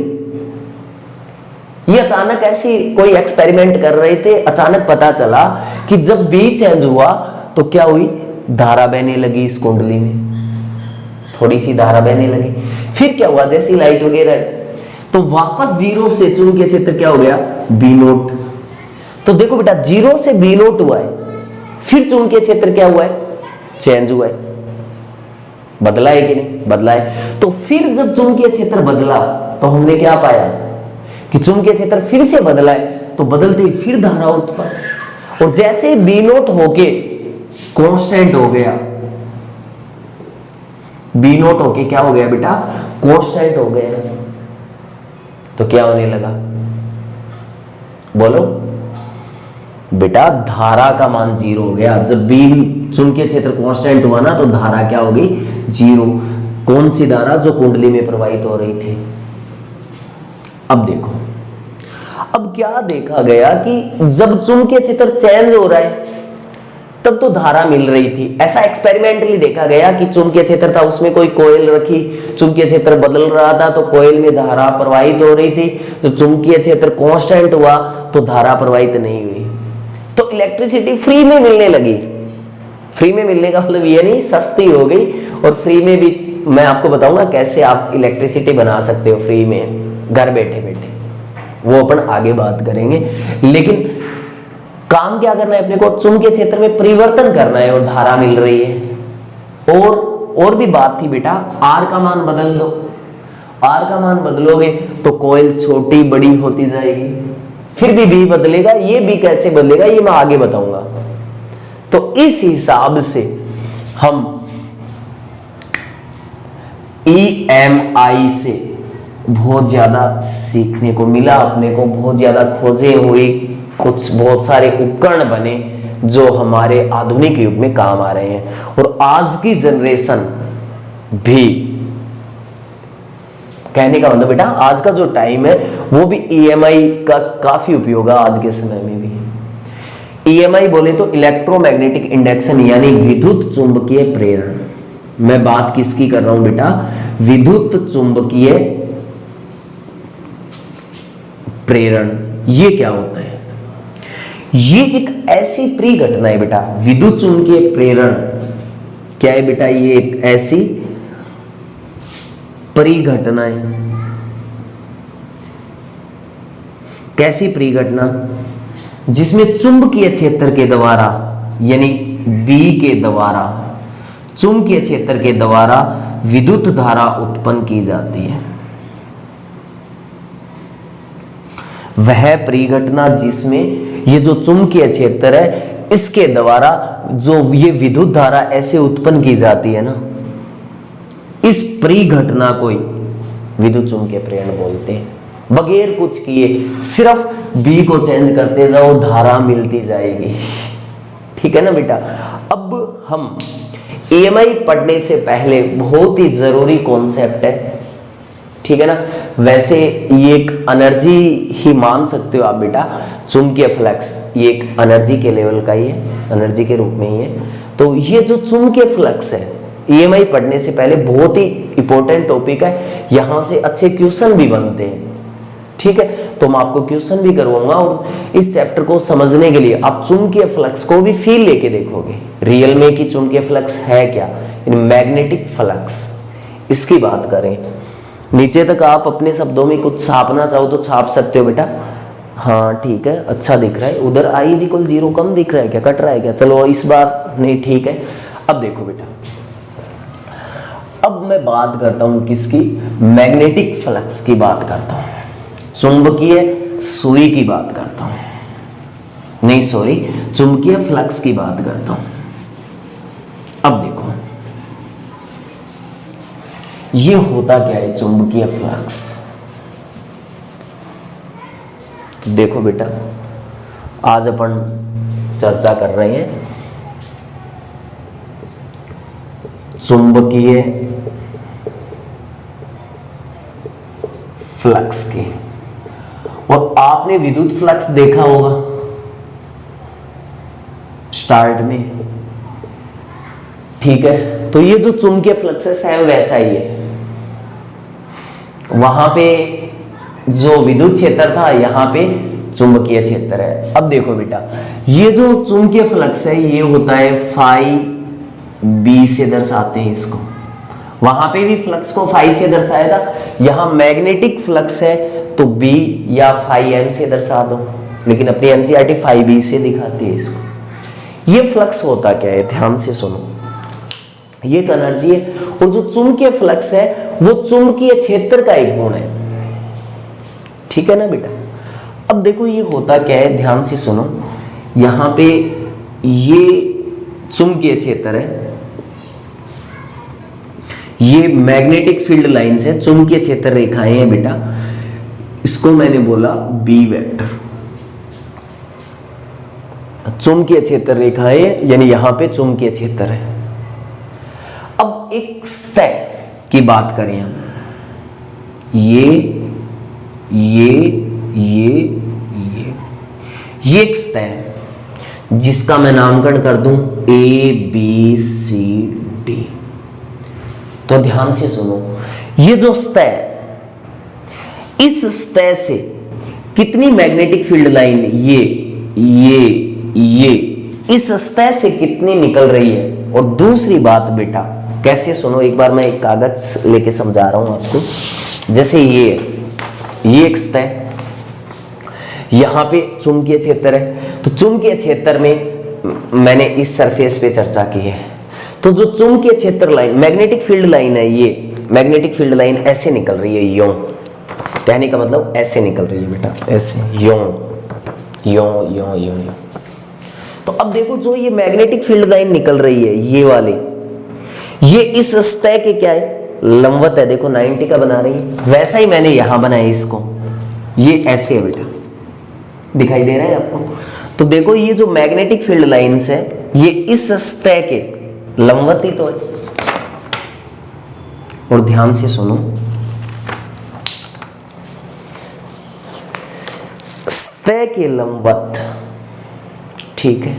ये अचानक ऐसी कोई एक्सपेरिमेंट कर रहे थे, अचानक पता चला कि जब बी चेंज हुआ तो क्या हुई, धारा बहने लगी इस कुंडली में, थोड़ी सी धारा बहने लगी, फिर क्या हुआ, जैसी लाइट वगैरह तो वापस 0 से चुंबकीय क्षेत्र क्या हो गया, बी नोट। तो देखो बेटा 0 से बी नोट हुआ है, फिर चुंबकीय क्षेत्र क्या हुआ है, चेंज हुआ है, बदला है कि नहीं, बदला है। तो फिर जब चुंबकीय क्षेत्र बदला तो हमने क्या पाया कि चुंबकीय क्षेत्र फिर से बदला है, तो बदलते ही फिर धारा उत्पन्न, और जैसे बी नोट होके कांस्टेंट हो गया, बी नोट होके क्या हो गया बेटा, कांस्टेंट हो गया, तो क्या होने लगा, बोलो बेटा, धारा का मान 0 हो गया। जब बी चुंबकीय क्षेत्र कांस्टेंट हुआ ना, तो धारा क्या होगी, 0। कौन सी धारा, जो कुंडली में प्रवाहित हो रही थी। अब देखो, अब क्या देखा गया कि जब चुंबकीय क्षेत्र चेंज हो रहा है तब तो धारा मिल रही थी, ऐसा एक्सपेरिमेंटली देखा गया कि चुंबकीय क्षेत्र था, उसमें कोई कोयल रखी, चुंबकीय क्षेत्र बदल रहा था तो कोयल में धारा प्रवाहित हो रही थी, तो चुंबकीय क्षेत्र कांस्टेंट हुआ तो धारा प्रवाहित नहीं हुई, तो इलेक्ट्रिसिटी फ्री में मिलने लगी। फ्री में मिलने का मतलब ये नहीं सस्ती हो गई, और फ्री में भी मैं आपको बताऊंगा कैसे आप इलेक्ट्रिसिटी बना सकते हो फ्री में घर बैठे बैठे, वो अपन आगे बात करेंगे। लेकिन काम क्या करना है अपने को, चुंबकीय क्षेत्र में परिवर्तन करना है और धारा मिल रही है। और भी बात थी बेटा, आर का मान बदल दो, आर का मान बदलोगे तो कोयल छोटी बड़ी होती जाएगी, फिर भी बी बदलेगा, ये बी कैसे बदलेगा ये मैं आगे बताऊंगा। तो इस हिसाब से हम EMI से बहुत ज्यादा सीखने को मिला अपने को, बहुत ज्यादा खोजे हुए कुछ बहुत सारे उपकरण बने जो हमारे आधुनिक युग में काम आ रहे हैं, और आज की जनरेशन भी, कहने का मतलब बेटा आज का जो टाइम है वो भी EMI का काफी उपयोग है आज के समय में भी। EMI बोले तो इलेक्ट्रोमैग्नेटिक इंडक्शन, यानी विद्युत चुंबकीय प्रेरण। मैं बात किसकी कर रहा हूं बेटा, विद्युत चुंबकीय प्रेरण। ये क्या होता है, ये एक ऐसी परिघटना है बेटा, विद्युत चुंबकीय प्रेरण क्या है बेटा, ये एक ऐसी परिघटना है। कैसी परिघटना, जिसमें चुंबकीय क्षेत्र के द्वारा, यानी B के द्वारा, चुंबकीय क्षेत्र के द्वारा विद्युत धारा उत्पन्न की जाती है। वह परिघटना जिसमें ये जो चुंबकीय क्षेत्र है इसके द्वारा जो ये विद्युत धारा ऐसे उत्पन्न की जाती है ना, इस परिघटना को विद्युत चुंबकीय प्रेरण बोलते हैं। बगैर कुछ किए सिर्फ B को चेंज करते जाओ, धारा मिलती जाएगी। ठीक है ना बेटा। अब हम EMI पढ़ने से पहले बहुत ही जरूरी कॉन्सेप्ट है, ठीक है ना। वैसे ये एक एनर्जी ही मान सकते हो आप बेटा, चुंबकीय फ्लक्स ये एक एनर्जी के लेवल का ही है, एनर्जी के रूप में ही है। तो ये जो चुंबकीय फ्लक्स है EMI पढ़ने से पहले बहुत ही इंपॉर्टेंट टॉपिक है, यहां से अच्छे क्वेश्चन भी बनते हैं। ठीक है, तो मैं आपको क्वेश्चन भी करवाऊंगा, और इस चैप्टर को समझने के लिए आप चुंबकीय फ्लक्स को भी फील लेके देखोगे रियल में कि चुंबकीय फ्लक्स है क्या, मैग्नेटिक फ्लक्स। इसकी बात करें नीचे तक आप अपने शब्दों में कुछ छापना चाहो तो छाप सकते हो बेटा। हाँ ठीक है, अच्छा दिख रहा है। उधर आई इज इक्वल 0 कम दिख रहा है क्या, कट रहा है क्या? चलो इस बार नहीं, ठीक है। अब देखो बेटा, अब मैं बात करता हूं किसकी, मैग्नेटिक फ्लक्स की बात करता हूं, चुंबकीय सुई की बात करता हूं, नहीं सॉरी, चुंबकीय फ्लक्स की बात करता हूं। अब देखो ये होता क्या है चुंबकीय फ्लक्स। तो देखो बेटा, आज अपन चर्चा कर रहे हैं चुंबकीय फ्लक्स की। और आपने विद्युत फ्लक्स देखा होगा स्टार्ट में, ठीक है। तो ये जो चुंबकीय फ्लक्स है सेम वैसा ही है। वहां पे जो विद्युत क्षेत्र था, यहां पे चुंबकीय क्षेत्र है। अब देखो बेटा, ये जो चुंबकीय फ्लक्स है ये होता है फाई बी से दर्शाते हैं इसको। वहां पे भी फ्लक्स को फाई से दर्शाया था, यहां मैग्नेटिक फ्लक्स है तो बी या फाई एम से दर्शा दो, लेकिन अपनी एनसीईआरटी फाई बी से दिखाती है इसको। ये फ्लक्स होता क्या है, ध्यान से सुनो। ये एक एनर्जी है, और जो चुंबकीय फ्लक्स है वो चुंबकीय क्षेत्र का एक गुण है, ठीक है ना बेटा। अब देखो ये होता क्या है, ध्यान से सुनो। यहां पे ये चुंबकीय क्षेत्र है, ये मैग्नेटिक फील्ड लाइंस है, चुंबकीय क्षेत्र रेखाएं हैं बेटा। इसको मैंने बोला बी वेक्टर, चुंबकीय क्षेत्र रेखाएं, यानी यहां पे चुंबकीय क्षेत्र है। अब एक सतह की बात करें हम, ये एक सतह है जिसका मैं नामकरण कर दूं ए बी सी डी। तो ध्यान से सुनो, ये जो सतह है, इस सतह से कितनी मैग्नेटिक फील्ड लाइन, ये इस सतह से कितनी निकल रही है। और दूसरी बात बेटा, कैसे सुनो, एक बार मैं एक कागज लेके समझा रहा हूं आपको। जैसे ये एक सतह, यहां पे चुंबकीय क्षेत्र है, तो चुंबकीय क्षेत्र में मैंने इस सरफेस पे चर्चा की है। तो जो चुंबकीय क्षेत्र लाइन, मैग्नेटिक फील्ड लाइन है, ये मैग्नेटिक फील्ड लाइन ऐसे निकल रही है, यूं, कहने का मतलब ऐसे निकल रही है बेटा, ऐसे यूं यूं यूं यूं। तो अब देखो, जो ये मैग्नेटिक फील्ड लाइन निकल रही है, ये वाली, ये इस सतह के क्या है, लंबवत है। देखो 90 का बना रही है, वैसा ही मैंने यहां बनाया इसको, ये ऐसे है बेटा, दिखाई दे रहा है आपको। तो देखो ये जो मैग्नेटिक फील्ड लाइंस है, ये इस सतह के लंबवत ही तो है। और ध्यान से सुनो, सतह के लंबवत, ठीक है,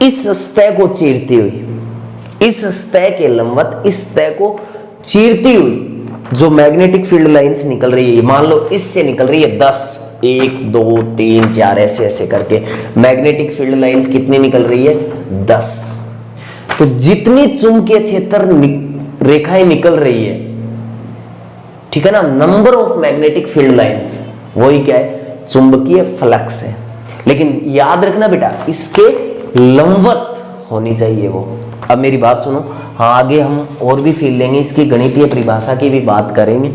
इस सतह को चीरती हुई, इस सतह के लंबवत इस सतह को चीरती हुई जो मैग्नेटिक फील्ड लाइंस निकल रही है, मान लो इससे निकल रही है 10, 1 2 3 4 ऐसे ऐसे करके मैग्नेटिक फील्ड लाइंस कितनी निकल रही है, 10। तो जितनी चुंबकीय क्षेत्र रेखाएं निकल रही है, ठीक है ना, number of magnetic field lines, वही क्या है, चुंबकीय फ्लक्स है। लेकिन याद रखना बेटा, इसके लंबवत होनी चाहिए वो। अब मेरी बात सुनो, हाँ आगे हम और भी फील लेंगे, इसकी गणितीय परिभाषा की भी बात करेंगे।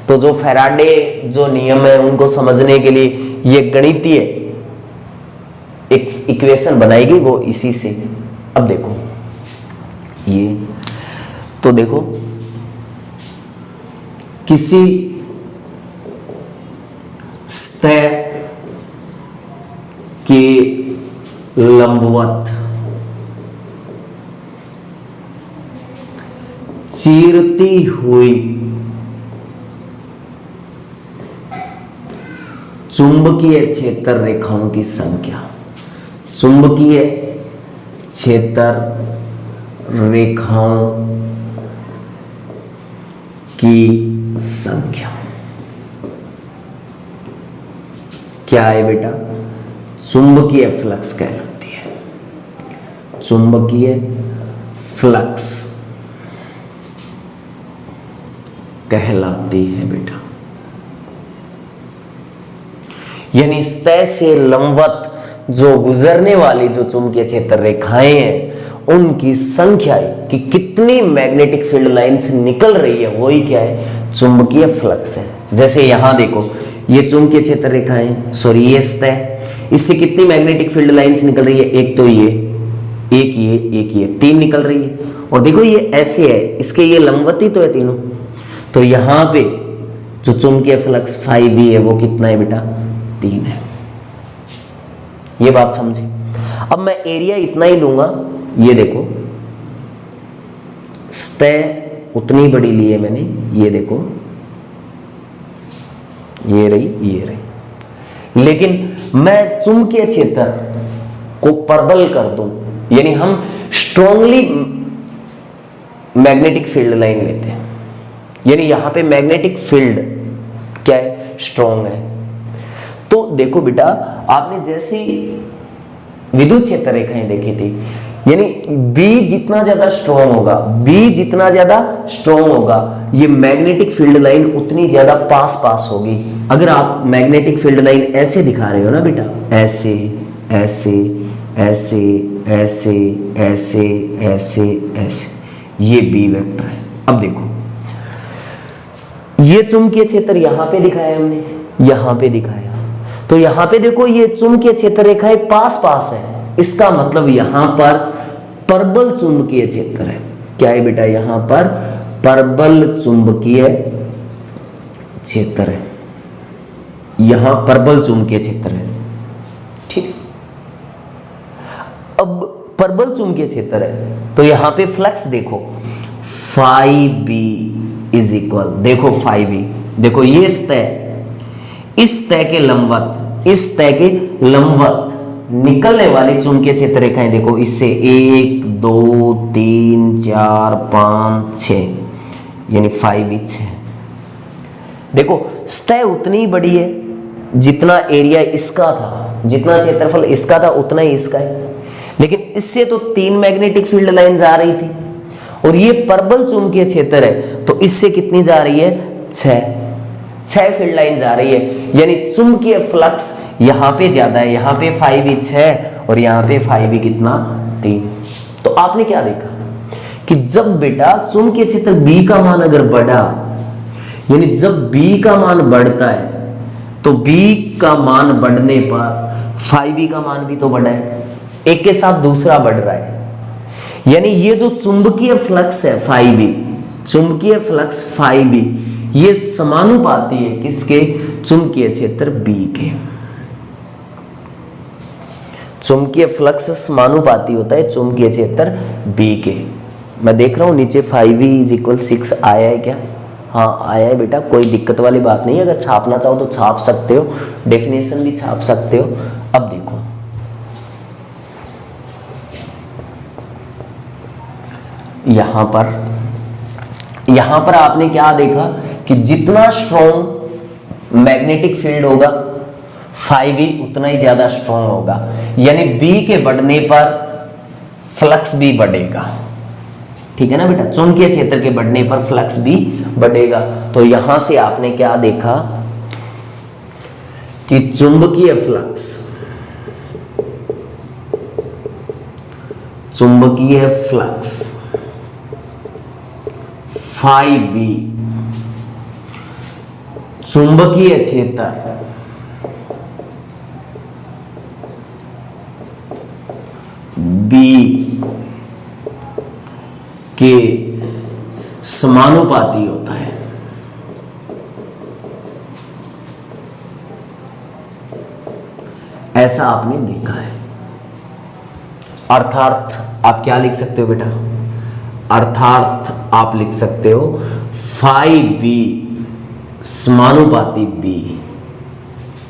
तो जो फैराडे जो नियम है उनको समझने के लिए ये गणितीय एक इक्वेशन बनाएगी, वो इसी से। अब देखो ये, तो देखो किसी सतह के लंबवत चीरती हुई चुंबकीय क्षेत्र रेखाओं की संख्या, चुंबकीय क्षेत्र रेखाओं की संख्या क्या है बेटा, चुंबकीय फ्लक्स कहलाती है। चुंबकीय फ्लक्स कहलाती है बेटा। यानी सतह से लंबवत जो गुजरने वाली जो चुंबकीय क्षेत्र रेखाएं हैं उनकी संख्या कि कितनी मैग्नेटिक फील्ड लाइंस निकल रही है वही क्या है, चुंबकीय फ्लक्स है। जैसे यहां देखो ये चुंबकीय क्षेत्र रेखाएं, सॉरी ये सतह, इससे कितनी मैग्नेटिक फील्ड लाइंस निकल रही है, एक तो ये, एक ये 3 निकल रही है। और देखो ये ऐसे है, इसके ये लंबवत ही तो है तीनों, तो यहां पे जो चुंबकीय फ्लक्स फाई बी है वो कितना है बेटा, 3 है। ये बात समझे। अब मैं एरिया इतना ही लूंगा, ये देखो सतह उतनी बड़ी ली है मैंने, ये देखो ये रही, लेकिन मैं चुंबकीय क्षेत्र को परबल कर दूं, यानी हम स्ट्रांगली मैग्नेटिक फील्ड लाइन लेते हैं, यानी यहां पे मैग्नेटिक फील्ड क्या है, स्ट्रांग है। तो देखो बेटा आपने जैसी विद्युत क्षेत्र रेखाएं देखी थी, यानी B जितना ज्यादा स्ट्रांग होगा, ये मैग्नेटिक फील्ड लाइन उतनी ज्यादा पास होगी। अगर आप मैग्नेटिक फील्ड लाइन ऐसे दिखा रहे हो ना बेटा, ऐसे ऐसे ऐसे ऐसे ऐसे ऐसे ऐसे, ये B वेक्टर है। अब देखो ये चुंबकीय क्षेत्र यहां पे दिखाया हमने, यहां पे दिखाया, तो यहां पे देखो ये चुंबकीय क्षेत्र रेखाएं पास है, इसका मतलब यहां पर परबल चुंबकीय क्षेत्र है। क्या है बेटा, यहां पर परबल चुंबकीय क्षेत्र है, यहां परबल चुंबकीय क्षेत्र है, ठीक। अब परबल चुंबकीय क्षेत्र है तो यहां पे फ्लक्स देखो, फाई बी इज इक्वल, देखो फाई बी, देखो ये सतह, इस सतह के लंबवत निकलने वाली चुंबकीय क्षेत्र रेखाएं देखो, इससे 1 2 3 4 5 6, यानी 5 6। देखो सतह उतनी बड़ी है जितना एरिया इसका था, जितना क्षेत्रफल इसका था उतना ही इसका है, लेकिन इससे तो 3 मैग्नेटिक फील्ड लाइंस आ रही थी, और ये परबल चुंबकीय क्षेत्र है तो इससे कितनी जा रही है, 6 फील्ड लाइन जा रही है, यानी चुंबकीय फ्लक्स यहां पे ज्यादा है, यहां पे 5 और यहां पे 5 कितना, 3। तो आपने क्या देखा कि जब बेटा चुंबकीय क्षेत्र B का मान अगर बढ़ा, यानी जब B का मान बढ़ता है तो B का मान बढ़ने पर 5 का मान भी तो बढ़ा है, एक के साथ दूसरा बढ़ रहा है, यानी ये जो चुंबकीय फ्लक्स है 5, चुंबकीय फ्लक्स 5 ये समानुपाती है किसके, चुंबकीय क्षेत्र B के। चुंबकीय फ्लक्स समानुपाती होता है चुंबकीय क्षेत्र B के। मैं देख रहा हूं नीचे 5V = 6 आया है क्या, हाँ आया है बेटा, कोई दिक्कत वाली बात नहीं है। अगर छापना चाहो तो छाप सकते हो, डेफिनेशन भी छाप सकते हो। अब देखो यहां पर आपने क्या देखा कि जितना स्ट्रॉन्ग मैग्नेटिक फील्ड होगा 5V उतना ही ज्यादा स्ट्रॉन्ग होगा, यानी B के बढ़ने पर फ्लक्स भी बढ़ेगा, ठीक है ना बेटा, चुंबकीय क्षेत्र के बढ़ने पर फ्लक्स भी बढ़ेगा। तो यहां से आपने क्या देखा कि चुंबकीय फ्लक्स 5B चुंबकीय क्षेत्र B के समानुपाती होता है। ऐसा आपने देखा है, अर्थात आप क्या लिख सकते हो बेटा, अर्थात आप लिख सकते हो 5B समानुपाती B,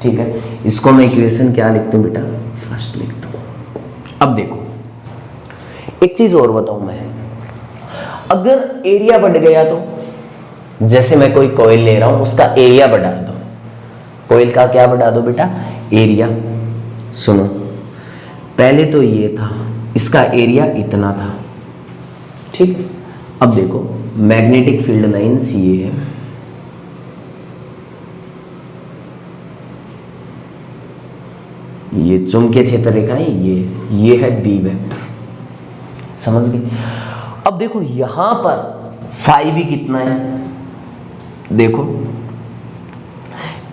ठीक है। इसको मैं इक्वेशन क्या लिखता हूं बेटा, फर्स्ट लिखता हूं। अब देखो एक चीज और बताऊं मैं, अगर एरिया बढ़ गया तो, जैसे मैं कोई कॉइल ले रहा हूं उसका एरिया बढ़ा दो, कॉइल का क्या बढ़ा दो बेटा, एरिया। सुनो पहले तो ये था, इसका एरिया इतना था, ठीक। अब देखो मैग्नेटिक फील्ड लाइंस ये है, ये चुंबकीय क्षेत्र रेखा है, ये है बी वेक्टर, समझ गए। अब देखो यहां पर फाई भी कितना है, देखो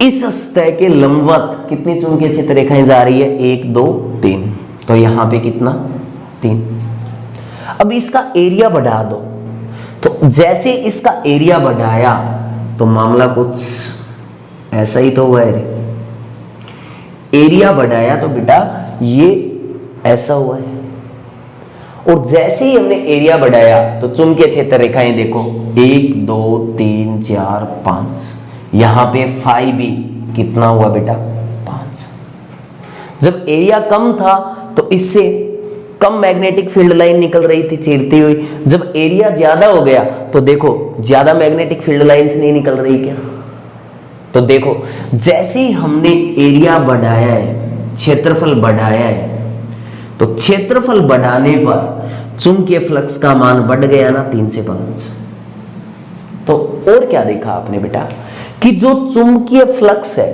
इस सतह के लंबवत कितनी चुंबकीय क्षेत्र रेखाएं जा रही है, 1 2 3, तो यहां पे कितना 3। अब इसका एरिया बढ़ा दो, तो जैसे इसका एरिया बढ़ाया तो मामला कुछ ऐसा ही तो हुआ है। एरिया बढ़ाया तो बेटा ये ऐसा हुआ है, और जैसे ही हमने एरिया बढ़ाया तो चुंबकीय क्षेत्र रेखाएं देखो 1 2 3 4 5, यहां पे फाई भी कितना हुआ बेटा 5। जब एरिया कम था तो इससे कम मैग्नेटिक फील्ड लाइन निकल रही थी चीरती हुई, जब एरिया ज्यादा हो गया तो देखो ज्यादा मैग्नेटिक फील्ड लाइंस नहीं निकल रही क्या। तो देखो जैसे ही हमने एरिया बढ़ाया है, क्षेत्रफल बढ़ाया है, तो क्षेत्रफल बढ़ाने पर चुंबकीय फ्लक्स का मान बढ़ गया ना 3 से 5। तो और क्या देखा आपने बेटा कि जो चुंबकीय फ्लक्स है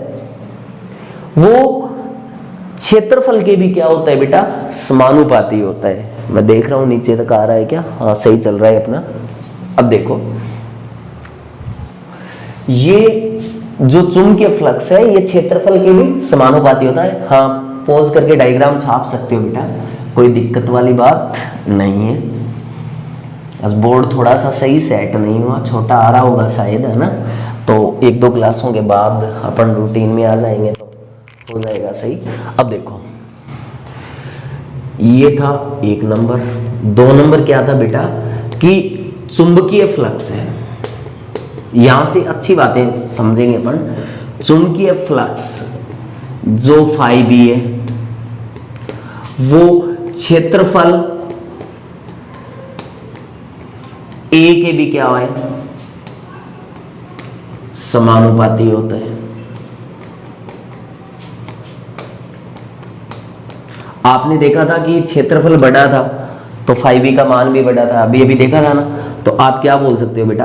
वो क्षेत्रफल के भी क्या होता है बेटा, समानुपाती होता है। मैं देख रहा हूं नीचे तक आ रहा है क्या, हाँ सही चल रहा है अपना। अब देखो ये जो चुंबकीय फ्लक्स है ये क्षेत्रफल के भी समानुपाती होता है। हाँ पॉज करके डायग्राम छाप सकते हो बेटा, कोई दिक्कत वाली बात नहीं है। बस बोर्ड थोड़ा सा सही सेट नहीं हुआ, छोटा आ रहा होगा शायद, है ना। तो 1-2 क्लासों के बाद अपन रूटीन में आ जाएंगे तो हो जाएगा सही। अब देखो ये था 1 नंबर। 2 नंबर क्या था बेटा कि चुंबकीय फ्लक्स है, यहां से अच्छी बातें समझेंगे अपन। चुंबकीय फ्लक्स जो फाई बी है वो क्षेत्रफल ए के भी क्या है, समानुपाती होता है। आपने देखा था कि क्षेत्रफल बढ़ा था तो फाई बी का मान भी बढ़ा था, अभी देखा था ना। तो आप क्या बोल सकते हो बेटा,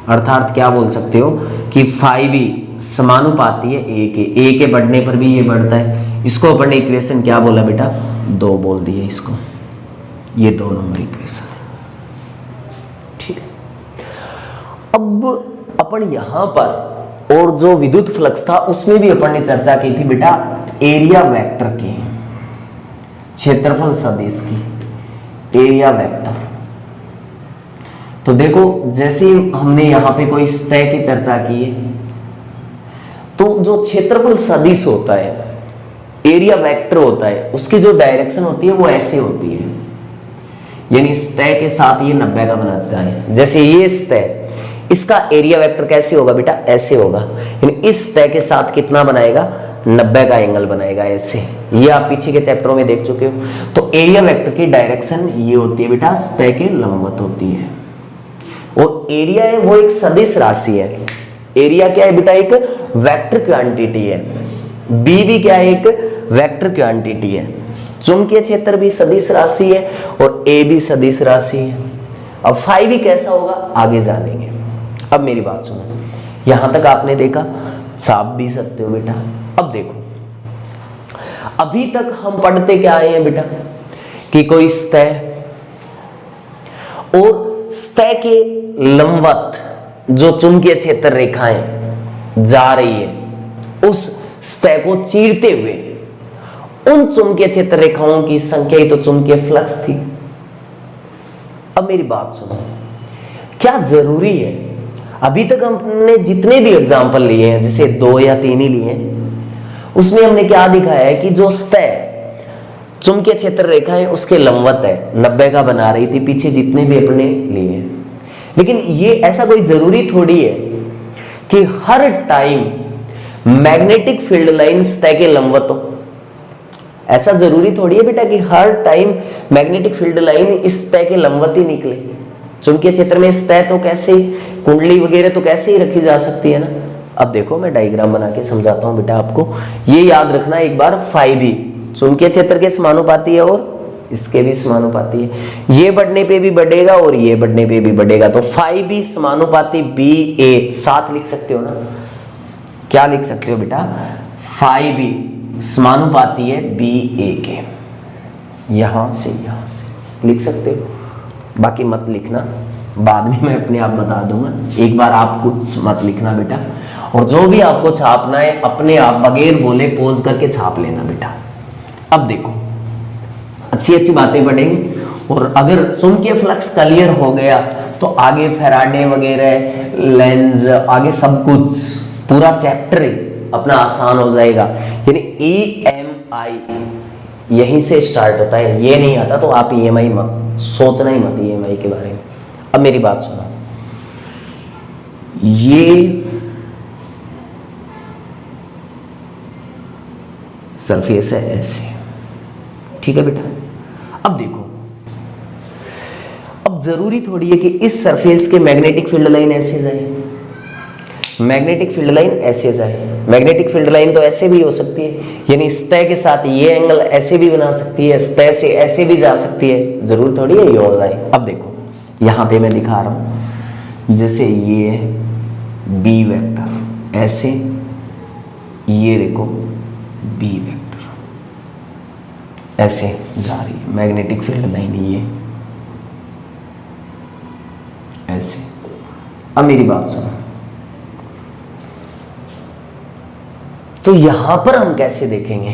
अर्थात क्या बोल सकते हो कि फाई बी समानुपाती है ए के बढ़ने पर भी ये बढ़ता है। इसको अपन ने इक्वेशन क्या बोला बेटा, 2 बोल दिए इसको, ये 2 नंबर इक्वेशन है, ठीक है। अब अपन यहां पर और जो विद्युत फ्लक्स था उसमें भी अपन ने चर्चा की थी बेटा एरिया वेक्टर की, क्षेत्रफल सदिश की, एरिया वेक्टर। तो देखो जैसे हमने यहां पे कोई सतह की चर्चा की है तो जो क्षेत्रफल सदिश होता है, एरिया वेक्टर होता है, उसकी जो डायरेक्शन होती है वो ऐसे होती है, यानी सतह के साथ ये 90 का बनाता है। जैसे ये सतह, इसका एरिया वेक्टर कैसे होगा बेटा, ऐसे होगा, यानी इस सतह के साथ कितना बनाएगा, 90 का एंगल बनाएगा ऐसे। ये आप पीछे के चैप्टरों में देख चुके हो। तो एरिया वेक्टर की डायरेक्शन ये होती है बेटा, सतह के लंबवत होती है। और एरिया है वो एक सदिश राशि है। एरिया क्या है बेटा, एक वेक्टर क्वांटिटी है। बी भी क्या है, एक वेक्टर क्वांटिटी है। चुंबकीय क्षेत्र भी सदिश राशि है और ए भी सदिश राशि है। अब फाई भी कैसा होगा आगे जानेंगे। अब मेरी बात सुनो, यहां तक आपने देखा, छाप भी सकते हो बेटा। अब देखो अभी तक हम पढ़ते क्या आए हैं बेटा कि कोई सतह और सतह के लंबवत जो चुंबकीय क्षेत्र रेखाएं जा रही है, उस सतह को चीरते हुए उन चुंबकीय क्षेत्र रेखाओं की संख्या ही तो चुंबकीय फ्लक्स थी। अब मेरी बात सुनो, क्या जरूरी है, अभी तक हमने जितने भी एग्जाम्पल लिए हैं, जैसे 2 या 3 ही लिए हैं, उसमें हमने क्या दिखाया है कि जो सतह चुंबकीय क्षेत्र रेखा है उसके लंबवत है, 90 का बना रही थी पीछे जितने भी अपने लिए। लेकिन ये ऐसा कोई जरूरी थोड़ी है कि हर टाइम मैग्नेटिक फील्ड लाइन सतह के लंबवत हो। ऐसा जरूरी थोड़ी है बेटा कि हर टाइम मैग्नेटिक फील्ड लाइन इस सतह के लंबवत ही निकले। चुंबकीय क्षेत्र में सतह तो कैसे, कुंडली वगैरह तो कैसे ही रखी जा सकती है ना। अब देखो मैं डायग्राम बना के समझाता हूं बेटा आपको, ये याद रखना एक बार, फाई भी चुंबकीय क्षेत्र के समानुपाती है और इसके भी समानुपाती है। ये बढ़ने पे भी बढ़ेगा और ये बढ़ने पे भी बढ़ेगा, तो फाई भी समानुपाती बी ए। साथ लिख सकते हो ना, क्या लिख सकते हो बेटा, फाई बी समानुपाती है बी ए के। यहां से लिख सकते हो, बाकी मत लिखना, बाद में मैं अपने आप बता दूंगा, एक बार आप कुछ मत लिखना बेटा। और जो भी आपको छापना है अपने आप बगैर बोले पोज करके छाप लेना बेटा। अब देखो अच्छी अच्छी बातें पढ़ेंगे, और अगर चुंबकीय फ्लक्स क्लियर हो गया तो आगे फैराडे वगैरह लेंस आगे सब कुछ पूरा चैप्टर अपना आसान हो जाएगा। यानी EMI यहीं से स्टार्ट होता है, ये नहीं आता तो आप EMI मत सोचना ही मत EMI के बारे में। अब मेरी बात सुनो, ये सरफेस है ऐसे, ठीक है बेटा। अब देखो, अब जरूरी थोड़ी है कि इस सरफेस के मैग्नेटिक फील्ड लाइन ऐसे जाए, मैग्नेटिक फील्ड लाइन ऐसे जाए। मैग्नेटिक फील्ड लाइन तो ऐसे भी हो सकती है, यानी सतह के साथ ये एंगल ऐसे भी बना सकती है, सतह से ऐसे भी जा सकती है, जरूर थोड़ी है ये हो जाए। अब देखो यहां पे मैं दिखा रहा हूं, जैसे ये बी वेक्टर ऐसे, ये देखो बी वेक्टर ऐसे जा रही है मैग्नेटिक फील्ड लाइन, ये ऐसे। अब मेरी बात सुनो, तो यहां पर हम कैसे देखेंगे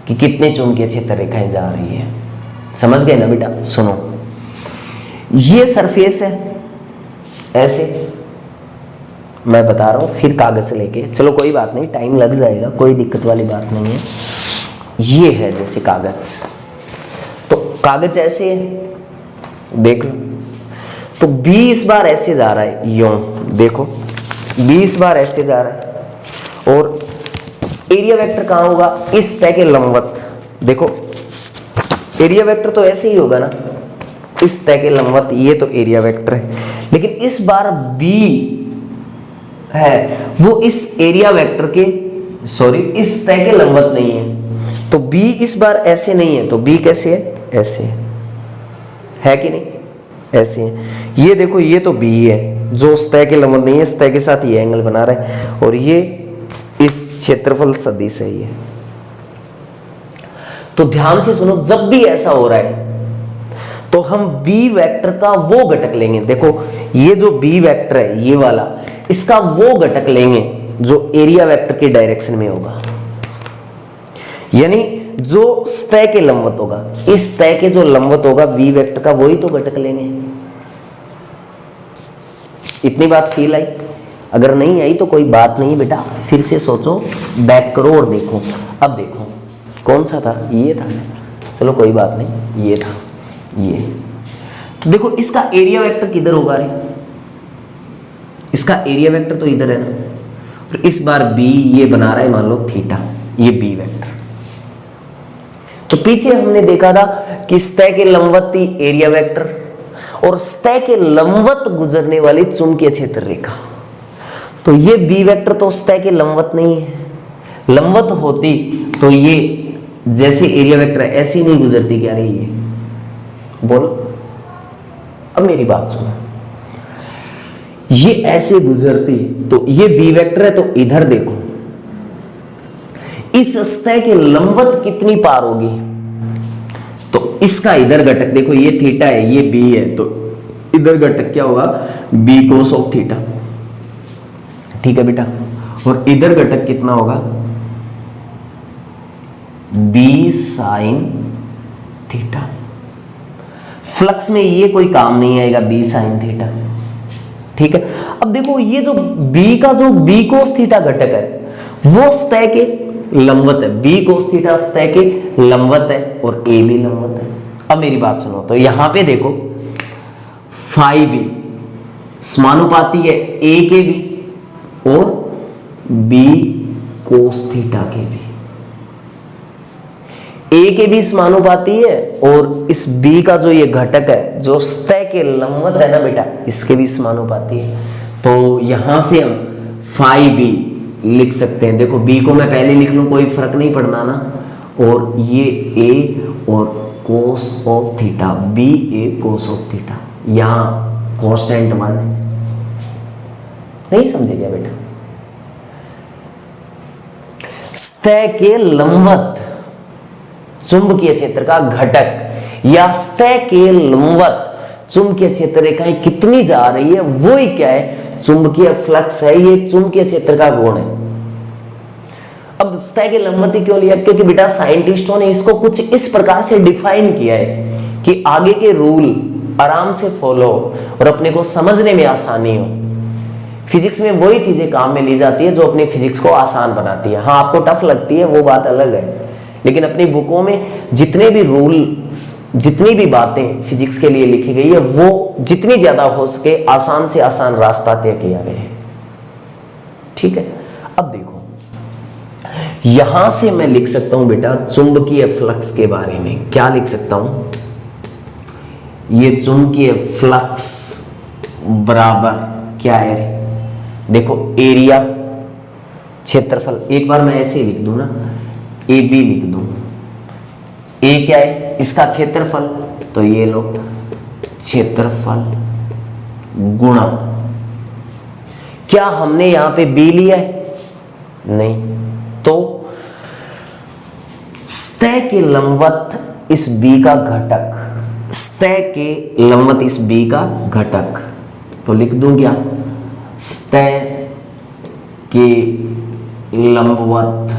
कि कितने चुंबकीय क्षेत्र रेखाएं जा रही है? समझ गए ना बेटा? सुनो, ये सरफेस है ऐसे, मैं बता रहा हूं, फिर कागज लेके चलो, कोई बात नहीं, टाइम लग जाएगा, कोई दिक्कत वाली बात नहीं है। ये है जैसे कागज, तो कागज ऐसे है, देख लो, तो 20 बार ऐसे जा रहा है, यूं देखो 20 बार ऐसे जा रहा है, और एरिया वेक्टर कहां होगा? इस तय के लंबवत। देखो एरिया वेक्टर तो ऐसे ही होगा ना, इस तय के लंबवत, ये तो एरिया वेक्टर है, लेकिन इस बार बी है वो इस एरिया वेक्टर के, सॉरी इस तय के लंबवत नहीं है, तो बी इस बार ऐसे नहीं है, तो बी कैसे है? ऐसे है कि नहीं? ऐसे है। ये देखो ये तो बी है जो इस तय के लंबवत नहीं है, इस तय के साथ ये एंगल बना रहा है, और ये इस क्षेत्रफल सदिश है ये। तो ध्यान से सुनो, जब भी ऐसा हो रहा है तो हम बी वेक्टर का वो घटक लेंगे। देखो ये जो बी वेक्टर है ये वाला, इसका वो घटक लेंगे जो एरिया वेक्टर के डायरेक्शन में होगा, यानी जो सतह के लंबवत होगा, इस सतह के जो लंबवत होगा बी वेक्टर का, वही तो घटक लेंगे। इतनी बात फील आई? अगर नहीं आई तो कोई बात नहीं बेटा, फिर से सोचो, बैक करो और देखो। अब देखो कौन सा था? ये था, चलो कोई बात नहीं, ये था ये। तो देखो इसका एरिया वेक्टर किधर होगा रे? इसका एरिया वेक्टर तो इधर है ना, और इस बार बी ये बना रहा है मान लो थीटा, ये बी वेक्टर। तो पीछे हमने देखा था कि सतह के लंबवत थी एरिया वेक्टर, और सतह के लंबवत गुजरने वाली चुंबकीय क्षेत्र रेखा। तो ये बी वेक्टर तो सतह के लंबवत नहीं है, लंबवत होती तो ये जैसे एरिया वेक्टर ऐसी नहीं गुजरती क्या रही है? बोलो। अब मेरी बात सुनो, ये ऐसे गुजरती तो ये बी वेक्टर है, तो इधर देखो इस सतह के लंबवत कितनी पार होगी? तो इसका इधर घटक देखो, ये थीटा है ये बी है, तो इधर घटक क्या होगा? बी कोस ऑफ थीटा, ठीक है बेटा। और इधर घटक कितना होगा? B sine theta. फ्लक्स में ये कोई काम नहीं आएगा, बी साइन थीटा, ठीक है। अब देखो ये जो बी का जो बी कोस थीटा घटक है वो सतह के लंबवत है, बी कोस थीटा सतह के लंबवत है, और ए भी लंबवत है। अब मेरी बात सुनो, तो यहां पे देखो फाई बी समानुपाती है ए के भी और बी कोस थीटा के भी। ए के भी समानुपाती है, और इस बी का जो ये घटक है जो सतह के लंबवत है ना बेटा, इसके भी समानुपाती है। तो यहां से हम फाई बी लिख सकते हैं। देखो बी को मैं पहले लिख लूं, कोई फर्क नहीं पड़ना ना, और ये ए और cos of theta, B A cos of theta, यहां कांस्टेंट मान नहीं समझे क्या बेटा? सतह के लंबवत चुंबकीय क्षेत्र का घटक या सतह के लंबवत चुंबकीय क्षेत्र रेखाएं कितनी जा रही है वो ही क्या है, चुंबकीय फ्लक्स है, ये चुंबकीय क्षेत्र का गुण है। अब सतह के लंबवत ही क्यों लिया, क्योंकि बेटा साइंटिस्टों ने इसको कुछ इस प्रकार से डिफाइन किया है कि आगे के रूल आराम से फॉलो और अपने को समझने में आसानी हो। फिजिक्स में वही चीजें काम में ली जाती है जो अपनी फिजिक्स को आसान बनाती है। हाँ, आपको टफ लगती है वो बात अलग है, लेकिन अपनी बुकों में जितने भी रूल, जितनी भी बातें फिजिक्स के लिए लिखी गई है वो जितनी ज्यादा हो सके आसान से आसान रास्ता तय किया गया है। ठीक है, अब देखो यहां से मैं लिख सकता हूं बेटा चुंबकीय फ्लक्स के बारे में। क्या लिख सकता हूं, ये चुंबकीय फ्लक्स बराबर क्या है, देखो एरिया क्षेत्रफल। एक बार मैं ऐसे ही लिख दूं ना, ए बी लिख दूं। ए क्या है, इसका क्षेत्रफल, तो ये लो क्षेत्रफल गुणा, क्या हमने यहां पे बी लिया है, नहीं, तो सतह के लंबवत इस बी का घटक, सतह के लंबवत इस बी का घटक, तो लिख दूं क्या, सतह के लंबवत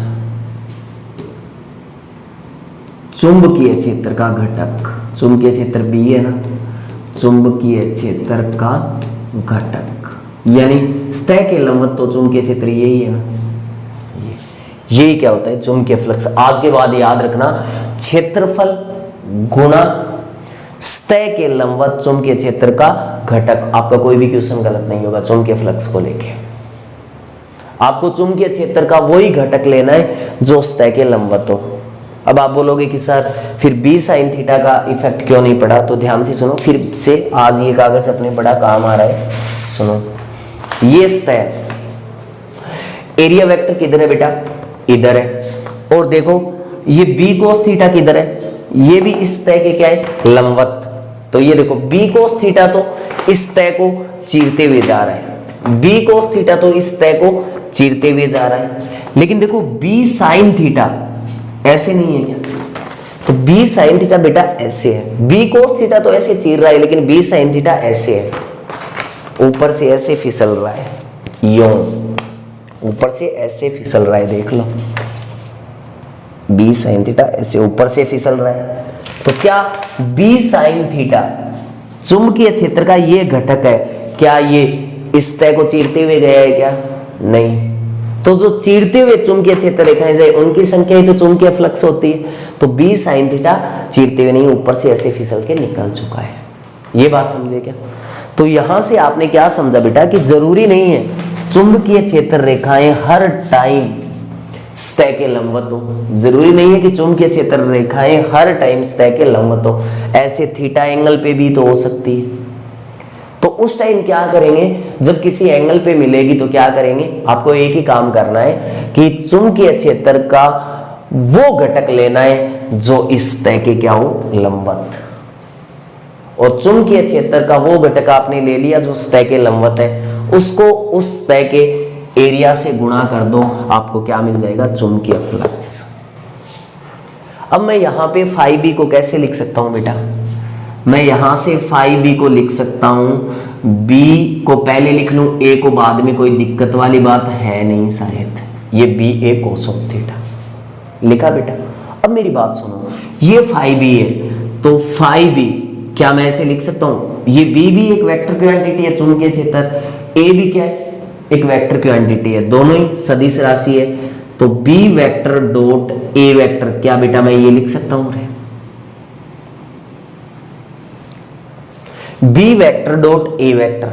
चुंबकीय क्षेत्र का घटक, चुंबकीय क्षेत्र बी है ना, चुंबकीय क्षेत्र का घटक, यानी सतह के लंबवत तो चुंबकीय क्षेत्र यही है ना, यही क्या होता है, चुंबकीय फ्लक्स। आज के बाद याद रखना, क्षेत्रफल गुणा सतह के लंबवत चुंबकीय क्षेत्र का घटक। आपका कोई भी क्वेश्चन गलत नहीं होगा चुंबकीय फ्लक्स को लेके। आपको चुंबकीय क्षेत्र का वही घटक लेना है जो सतह के लंबवत हो। अब आप बोलोगे कि सर फिर बी साइन थीटा का इफेक्ट क्यों नहीं पड़ा, तो ध्यान से सुनो, फिर से आज ये कागज अपने बड़ा काम आ रहा है। सुनो, ये सतह, एरिया वेक्टर किधर है बेटा, इधर है, और देखो ये बी कोस थीटा किधर है, ये भी इस सतह के क्या है, लंबवत। तो ये देखो बी कोस थीटा तो इस सतह को चीरते हुए जा रहा है, बी कोस थीटा तो इस सतह को चीरते हुए जा रहा है, लेकिन देखो बी साइन थीटा ऐसे नहीं है क्या, तो बी साइन थीटा बेटा ऐसे है, बी कोस थीटा तो ऐसे चीर रहा है, लेकिन बी साइन थीटा ऐसे है, ऊपर से ऐसे फिसल रहा है, यूं ऊपर से ऐसे फिसल रहा है, देख लो बी साइन थीटा ऐसे ऊपर से फिसल रहा है। तो क्या बी साइन थीटा चुंबकीय क्षेत्र का ये घटक है, क्या ये इस सतह को चीरते हुए गया है क्या, नहीं, तो जो चीरते हुए चुंबकीय क्षेत्र रेखाएं जाए उनकी संख्या ही तो चुंबकीय फ्लक्स होती है। तो बी साइन थीटा चीरते हुए नहीं, ऊपर से ऐसे फिसल के निकल चुका है। ये बात समझे क्या, तो यहां से आपने क्या समझा बेटा कि जरूरी नहीं है चुंबकीय क्षेत्र रेखाएं हर टाइम सतह के लंबवत हो, जरूरी नहीं है कि चुंबकीय क्षेत्र रेखाएं हर टाइम सतह के लंबवत हो, ऐसे थीटा एंगल पे भी तो हो सकती है। तो उस टाइम क्या करेंगे, जब किसी एंगल पे मिलेगी तो क्या करेंगे, आपको एक ही काम करना है कि चुंबकीय क्षेत्र का वो घटक लेना है जो इस सतह के क्या हो, लंबवत, और चुंबकीय क्षेत्र का वो घटक आपने ले लिया जो सतह के लंबवत है, उसको उस सतह के एरिया से गुणा कर दो, आपको क्या मिल जाएगा, चुंबकीय फ्लक्स। अब मैं यहां पे फाई बी को कैसे लिख सकता हूं बेटा, मैं यहां से फाई बी को लिख सकता हूं, बी को पहले लिख लूं, ए को बाद में, कोई दिक्कत वाली बात है नहीं शायद, ये B A cos of theta लिखा बेटा। अब मेरी बात सुनो, ये फाई बी है, तो फाई बी क्या मैं ऐसे लिख सकता हूं, ये बी भी एक वेक्टर क्वांटिटी है चुंबकीय क्षेत्र, ए भी क्या है, एक वेक्टर क्वांटिटी है, दोनों ही सदिश राशि है, तो B vector dot A vector, क्या बेटा मैं ये लिख सकता हूं, B vector dot A vector.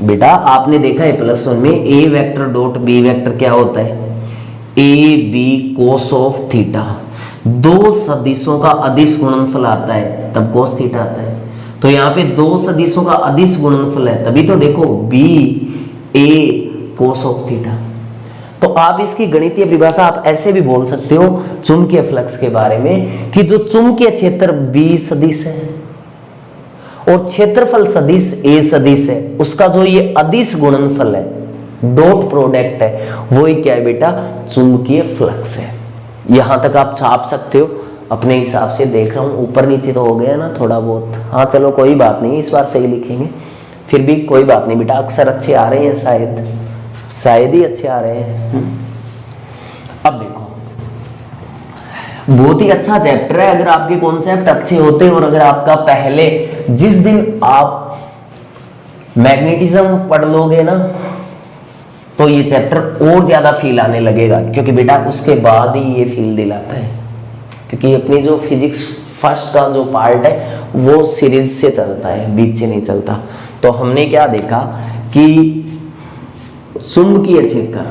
बेटा आपने देखा है +1 में A vector dot B vector क्या होता है, A B cos of theta, दो सदिशों का अदिश गुणनफल आता है तब कोस थीटा आता है, तो यहाँ पे दो सदिशों का अदिश गुणनफल है, तभी तो देखो B A cos of theta. तो आप इसकी गणितीय परिभाषा आप ऐसे भी बोल सकते हो चुंबकीय फ्लक्स के बारे में कि जो चुंबकीय क्षेत्र बी सदिश है और क्षेत्रफल सदिश ए सदिश है, उसका जो ये अदिश गुणनफल है डॉट प्रोडक्ट है, वो ही क्या है बेटा, चुंबकीय फ्लक्स है। यहां तक आप छाप सकते हो अपने हिसाब से। देख रहा हूं ऊपर नीचे तो हो गया ना थोड़ा बहुत, हाँ चलो कोई बात नहीं, इस बार सही लिखेंगे, फिर भी कोई बात नहीं बेटा, अक्षर अच्छे आ रहे हैं, शायद ही अच्छे आ रहे हैं। अब देखो बहुत ही अच्छा चैप्टर है, अगर आपके कॉन्सेप्ट अच्छे होते हैं और अगर आपका पहले जिस दिन आप मैग्नेटिज्म पढ़ लोगे ना तो ये चैप्टर और ज्यादा फील आने लगेगा, क्योंकि बेटा उसके बाद ही ये फील दिलाता है, क्योंकि अपनी जो फिजिक्स फर्स्ट का जो पार्ट है वो सीरीज से चलता है, बीच से नहीं चलता। तो हमने क्या देखा कि चुंबकीय क्षेत्र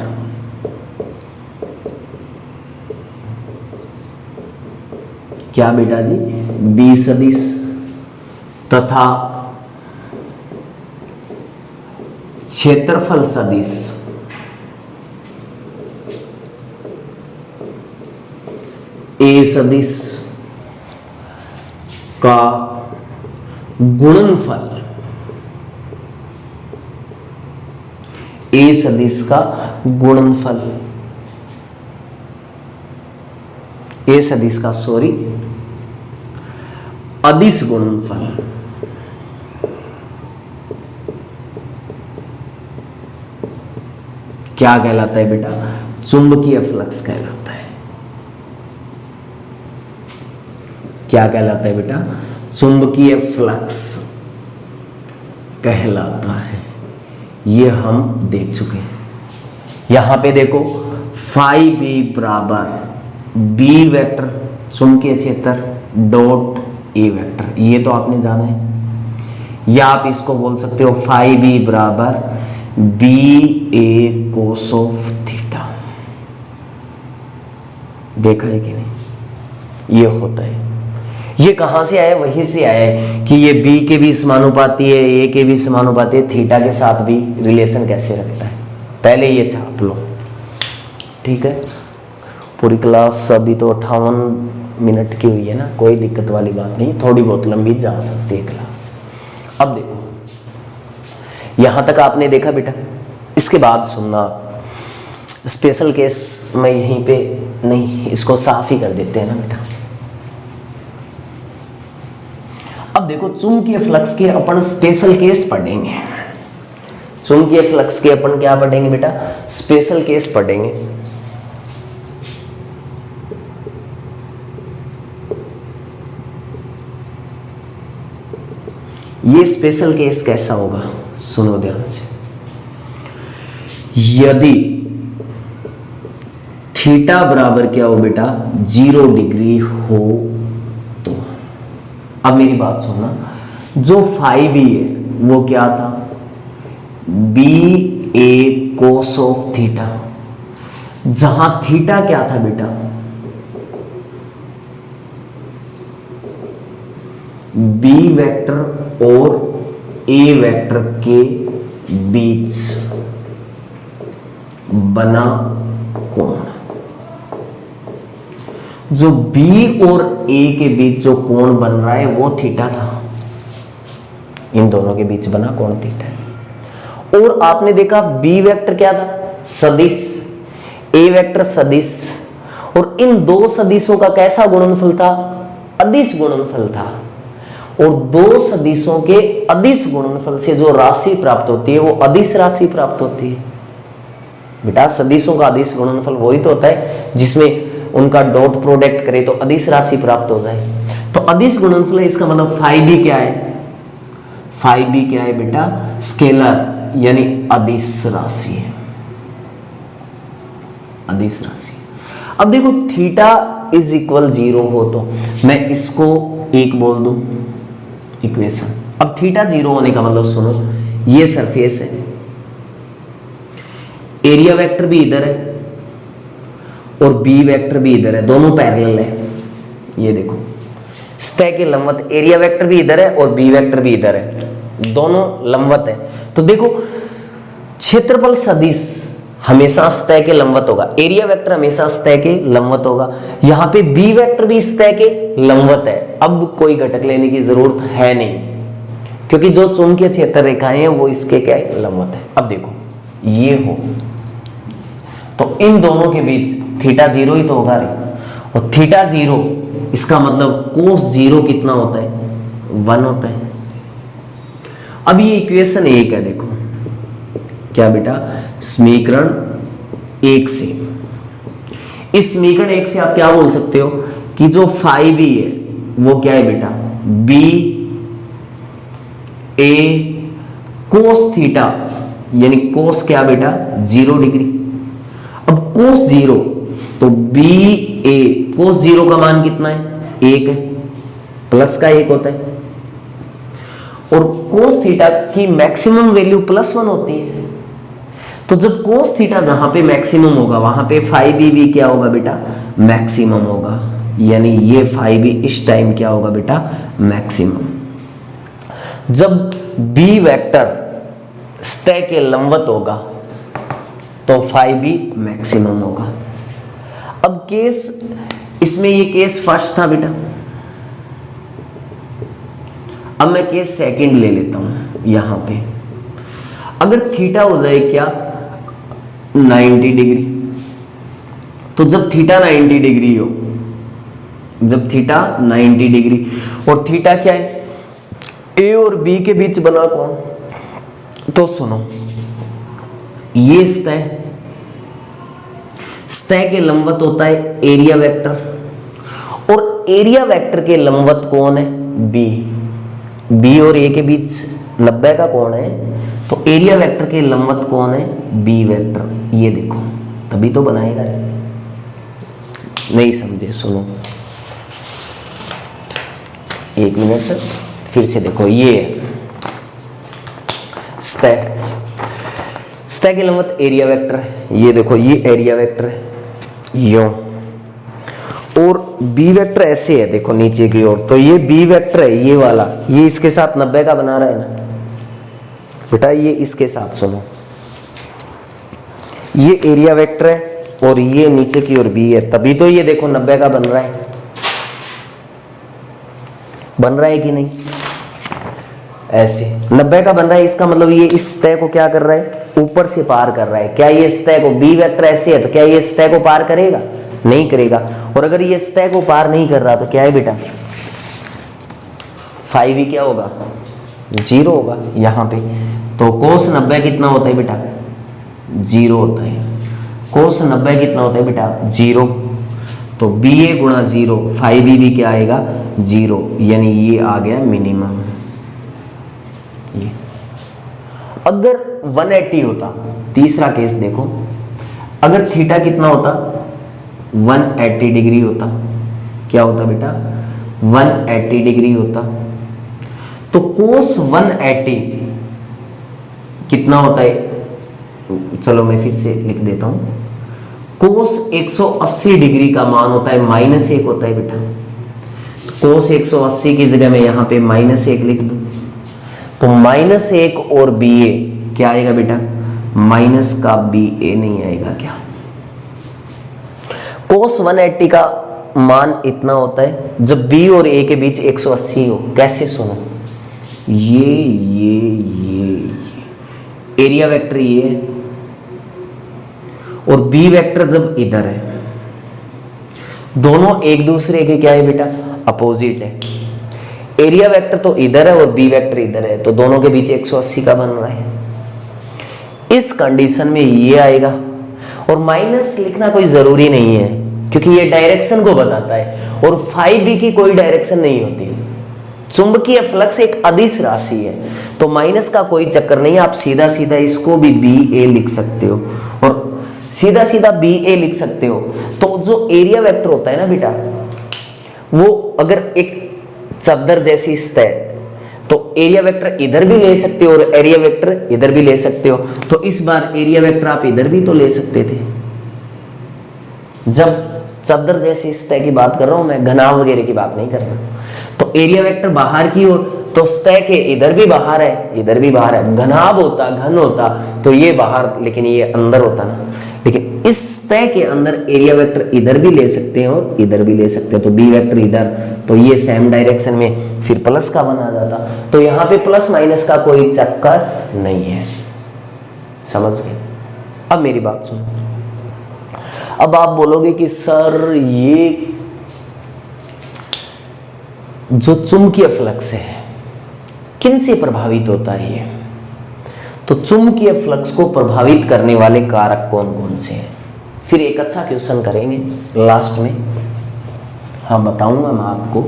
क्या बेटा जी, बी सदिश तथा क्षेत्रफल सदिश ए सदिश का गुणनफल, ए सदिश का गुणनफल, ए सदिश का सॉरी अदिश गुणनफल क्या कहलाता है बेटा, चुंबकीय फ्लक्स कहलाता है। क्या कहलाता है बेटा, चुंबकीय फ्लक्स कहलाता है। ये हम देख चुके हैं। यहां पे देखो फाई बी बराबर बी वेक्टर चुंबकीय क्षेत्र डॉट ए वेक्टर, ये तो आपने जाना है। या आप इसको बोल सकते हो फाई बी बराबर B A cos of theta. देखा है कि नहीं, ये होता है। ये कहां से आया, वहीं से आया है कि ये बी के भी समानुपाती है, ए के भी समानुपाती है, थीटा के साथ भी रिलेशन कैसे रखता है, पहले ये छाप लो, ठीक है। पूरी क्लास अभी तो 58 मिनट की हुई है ना, कोई दिक्कत वाली बात नहीं, थोड़ी बहुत लंबी जा सकती है क्लास। अब देखो यहां तक आपने देखा बेटा, इसके बाद सुनना, स्पेशल केस में यहीं पे नहीं, इसको साफ ही कर देते हैं ना बेटा। अब देखो चुंबकीय फ्लक्स के अपन स्पेशल केस पढ़ेंगे। चुंबकीय फ्लक्स के अपन क्या पढ़ेंगे बेटा, स्पेशल केस पढ़ेंगे। ये स्पेशल केस कैसा होगा, सुनो ध्यान से। यदि थीटा बराबर क्या हो बेटा, 0 डिग्री हो तो, अब मेरी बात सुनना, जो फाई बी है वो क्या था, B A cos of theta, जहां थीटा क्या था बेटा, बी वेक्टर और ए वेक्टर के बीच बना कोण। जो बी और ए के बीच जो कोण बन रहा है वो थीटा था, इन दोनों के बीच बना कोण थीटा है। और आपने देखा बी वेक्टर क्या था, सदिश, ए वेक्टर सदिश, और इन दो सदिशों का कैसा गुणनफल था, अदिश गुणनफल था। और दो सदिशों के अदिश गुणनफल से जो राशि प्राप्त होती है वो अदिश राशि प्राप्त होती है बेटा। सदिशों का अदिश गुणनफल वही तो होता है जिसमें उनका डॉट प्रोडक्ट करे तो अदिश राशि प्राप्त हो जाए। तो अदिश गुणनफल है, इसका मतलब फाई बी क्या है, फाई बी क्या है बेटा, स्केलर यानी अदिश राशि है, अदिश राशि। अब देखो थीटा इज इक्वल 0 हो तो मैं इसको 1 बोल दूं इक्वेशन। अब थीटा 0 होने का मतलब सुनो, ये सरफेस है, एरिया वेक्टर भी इधर है और बी वेक्टर भी इधर है, दोनों पैरेलल है। ये देखो सतह के लंबवत, एरिया वेक्टर भी इधर है और बी वेक्टर भी इधर है, दोनों लंबवत है। तो देखो क्षेत्रफल सदिश हमेशा सतह के लंबवत होगा, एरिया वेक्टर हमेशा सतह के लंबवत होगा, यहाँ पे बी वेक्टर भी सतह के लंबवत है। अब कोई घटक लेने की जरूरत है नहीं, क्योंकि जो चुंबकीय क्षेत्र रेखाएं हैं वो इसके क्या है, लंबवत है। अब देखो ये हो, तो इन दोनों के बीच थीटा 0 ही तो होगा रे, और थीटा 0 इसका मतलब कोस 0 कितना होता है, 1 होता है। अब ये इक्वेशन 1 है, देखो क्या बेटा, समीकरण 1 से, इस समीकरण 1 से आप क्या बोल सकते हो कि जो फाई बी है वो क्या है बेटा, बी ए कोस थीटा, यानी कोस क्या बेटा, 0 डिग्री। अब कोस 0 तो बी ए, कोस 0 का मान कितना है, 1 है, प्लस का 1 होता है, और कोस थीटा की मैक्सिमम वैल्यू +1 होती है। तो जब कोस थीटा जहां पे मैक्सिमम होगा वहां पे फाई बी भी क्या होगा बेटा, मैक्सिमम होगा, यानी ये फाई बी इस टाइम क्या होगा बेटा, मैक्सिमम। जब बी वेक्टर सतह के लंबवत होगा तो फाई बी मैक्सिमम होगा। अब केस, इसमें ये केस फर्स्ट था बेटा, अब मैं केस सेकंड ले लेता हूं। यहां पे अगर थीटा हो जाए क्या, 90 डिग्री, तो जब थीटा 90 डिग्री हो, जब थीटा 90 डिग्री, और थीटा क्या है, ए और बी के बीच बना कौन, तो सुनो, ये सतह, सतह के लंबवत होता है एरिया वेक्टर, और एरिया वेक्टर के लंबवत कौन है, बी। बी और ए के बीच 90 का कोण है, तो एरिया वेक्टर के लंबवत कौन है, बी वेक्टर। ये देखो, तभी तो बनाएगा, नहीं समझे, सुनो 1 मिनट फिर से देखो, ये सतह, सतह के लंबवत एरिया वेक्टर है, ये देखो ये एरिया वेक्टर है, यो, और बी वेक्टर ऐसे है, देखो नीचे की ओर, तो ये बी वेक्टर है, ये वाला, ये इसके साथ 90 का बना रहा है ना बेटा, ये इसके साथ, सुनो, ये एरिया वेक्टर है और ये नीचे की ओर बी है, तभी तो ये देखो 90 का बन रहा है, बन रहा है कि नहीं, ऐसे 90 का बन रहा है। इसका मतलब ये इस सतह को क्या कर रहा है, ऊपर से पार कर रहा है। क्या ये सतह को, बी वेक्टर ऐसे है तो क्या ये सतह को पार करेगा, नहीं करेगा, और अगर ये सतह को पार नहीं कर रहा तो क्या है बेटा, फाई भी क्या होगा, 0 होगा यहां पे। तो कोस 90 कितना होता है बेटा, 0 होता है। कोस 90 कितना होता है बेटा, 0, तो बी ए गुणा 0, फाई बी भी क्या आएगा, 0, यानी ये आ गया मिनिमम। ये अगर 180 होता, तीसरा केस देखो, अगर थीटा कितना होता, 180 डिग्री होता, क्या होता बेटा, 180 डिग्री होता, तो कोस 180 कितना होता है, चलो मैं फिर से लिख देता हूं, कोस 180 डिग्री का मान होता है -1 होता है बेटा। कोस 180 की जगह मैं यहां पे -1 लिख दूं, तो -1 और बी ए क्या आएगा बेटा, माइनस का बी ए नहीं आएगा क्या। कोस 180 का मान इतना होता है जब बी और ए के बीच 180 हो। कैसे, सुनो, ये एरिया वेक्टर ये है, और बी वेक्टर जब इधर है, दोनों एक दूसरे के क्या है बेटा, अपोजिट है। एरिया वेक्टर तो इधर है और बी वेक्टर इधर है, तो दोनों के बीच 180 का बन रहा है। इस कंडीशन में ये आएगा, और माइनस लिखना कोई जरूरी नहीं है क्योंकि ये डायरेक्शन को बताता है, और फाई बी की कोई डायरेक्शन नहीं होती। चुंबकीय फ्लक्स एक अदिश राशि है, तो माइनस का कोई चक्कर नहीं है। आप सीधा सीधा इसको भी बी ए लिख सकते हो, और सीधा सीधा बी ए लिख सकते हो। तो जो एरिया वेक्टर होता है ना बेटा, वो अगर एक चद्दर जैसी सतह, तो एरिया वेक्टर इधर भी ले सकते हो और एरिया वेक्टर इधर भी ले सकते हो। तो इस बार एरिया वेक्टर आप इधर भी तो ले सकते थे। जब चद्दर जैसी सतह की बात कर रहा हूं मैं, घनाभ वगैरह की बात नहीं कर रहा। तो एरिया वेक्टर बाहर की ओर, तो सतह के इधर भी बाहर है, इधर भी बाहर है। घनाभ होता, घन होता तो ये बाहर, लेकिन ये अंदर होता ना। लेकिन इस सतह के अंदर एरिया वेक्टर इधर भी ले सकते हैं और इधर भी ले सकते हैं। तो बी वेक्टर इधर, तो ये सेम डायरेक्शन में फिर प्लस का बना जाता। तो यहाँ पे प्लस माइनस का कोई चक्कर नहीं है। समझ गए। अब मेरी बात सुनो, अब आप बोलोगे कि सर ये जो चुंबकीय फ्लक्स है किन से प्रभावित होता है ये? तो चुंबकीय फ्लक्स को प्रभावित करने वाले कारक कौन कौन से हैं? फिर एक अच्छा क्वेश्चन करेंगे लास्ट में, हाँ बताऊंगा मैं आपको।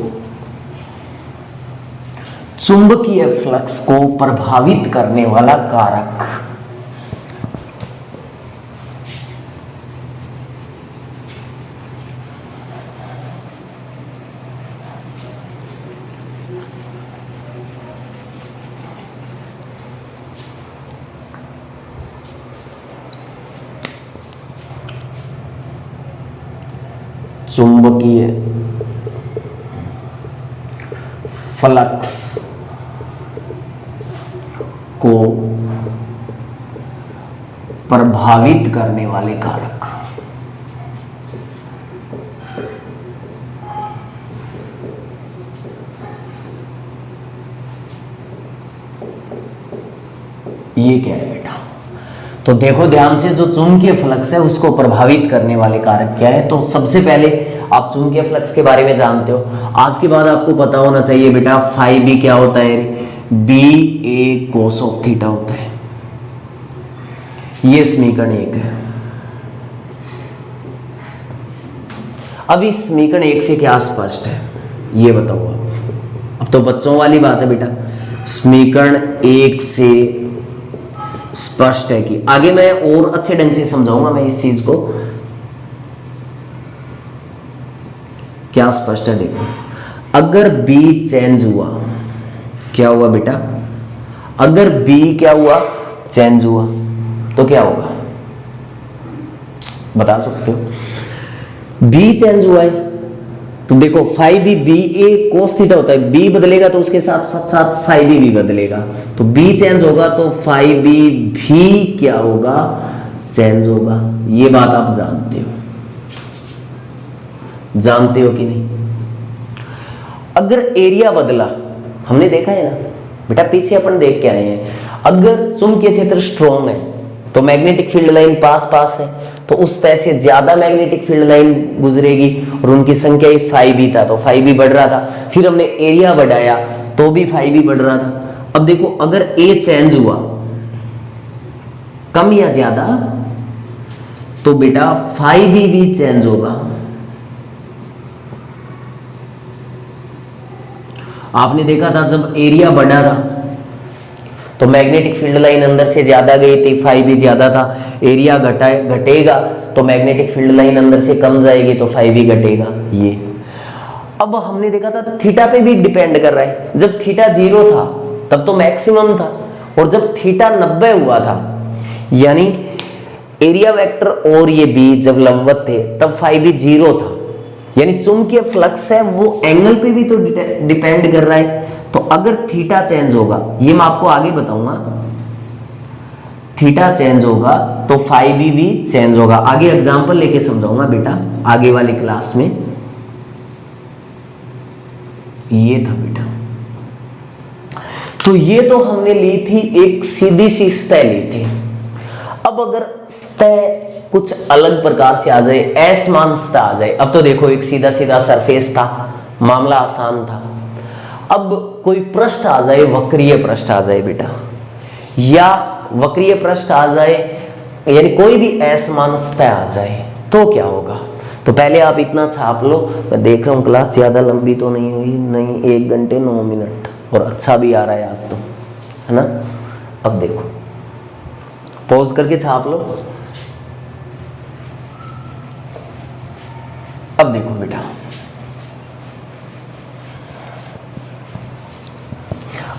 चुंबकीय फ्लक्स को प्रभावित करने वाला कारक, चुंबकीय फ्लक्स को प्रभावित करने वाले कारक। ये क्या है बेटा? तो देखो ध्यान से, जो चुंबकीय फ्लक्स है उसको प्रभावित करने वाले कारक क्या है? तो सबसे पहले आप चुंबकीय फ्लक्स के बारे में जानते हो, आज के बाद आपको पता होना चाहिए बेटा फाई बी क्या होता है? B A cos of theta होता है। ये समीकरण 1 है। अब इस समीकरण 1 से क्या स्पष्ट है ये बताओ आप। अब तो बच्चों वाली बात है बेटा, समीकरण 1 से स्पष्ट है कि आगे मैं और अच्छे ढंग से समझाऊंगा मैं इस चीज को। क्या स्पष्ट है देखो, अगर B चेंज हुआ, क्या हुआ बेटा? अगर B क्या हुआ? चेंज हुआ, तो क्या होगा बता सकते हो? B चेंज हुआ है तो देखो phi B B A cos theta होता है, B बदलेगा तो उसके साथ साथ फाई बी भी बदलेगा, तो B चेंज होगा तो फाई बी भी क्या होगा? चेंज होगा। ये बात आप जानते हो, जानते हो कि नहीं? अगर एरिया बदला, हमने देखा है ना बेटा, पीछे अपन देख के आए हैं, अगर चुंबकीय क्षेत्र स्ट्रॉन्ग है तो मैग्नेटिक फील्ड लाइन पास पास है, तो उस तरह से ज्यादा मैग्नेटिक फील्ड लाइन गुजरेगी और उनकी संख्या ही फाई बी था, तो फाई बी बढ़ रहा था। फिर हमने एरिया बढ़ाया तो भी फाई बी बढ़ रहा था। अब देखो अगर ए चेंज हुआ, कम या ज्यादा, तो बेटा फाई बी भी चेंज होगा। आपने देखा था जब एरिया बढ़ा था तो मैग्नेटिक फील्ड लाइन अंदर से ज्यादा गई थी, फाई भी ज्यादा था। एरिया घटेगा तो मैग्नेटिक फील्ड लाइन अंदर से कम जाएगी तो फाई भी घटेगा। ये अब हमने देखा था थीटा पे भी डिपेंड कर रहा है। जब थीटा 0 था तब तो मैक्सिमम था, और जब थीटा 90 हुआ था, यानी एरिया वेक्टर और ये बी जब लंबवत थे तब फाई भी 0 था, यानी चुंबकीय फ्लक्स है वो एंगल पे भी तो डिपेंड कर रहा है। तो अगर थीटा चेंज होगा, ये मैं आपको आगे बताऊंगा, थीटा चेंज होगा तो फाई बी भी चेंज होगा। आगे एग्जांपल लेके समझाऊंगा बेटा आगे वाली क्लास में। ये था बेटा, तो ये तो हमने ली थी एक सीधी सी सतह ली थी। अब अगर सतह कुछ अलग प्रकार से आ जाए, असमान सतह आ जाए, अब तो देखो एक सीधा सीधा सरफेस था, मामला आसान था। अब कोई पृष्ठ आ जाए, वक्रीय पृष्ठ आ जाए बेटा, या वक्रीय पृष्ठ आ जाए, यानी कोई भी असमान सतह आ जाए, तो क्या होगा? तो पहले आप इतना छाप लो। मैं देख रहा हूँ क्लास ज्यादा लंबी तो नहीं हुई, नहीं 1 घंटे 9 मिनट, और अच्छा भी आ रहा है आज तो, है ना? अब देखो पॉज करके छाप लो। अब देखो बेटा,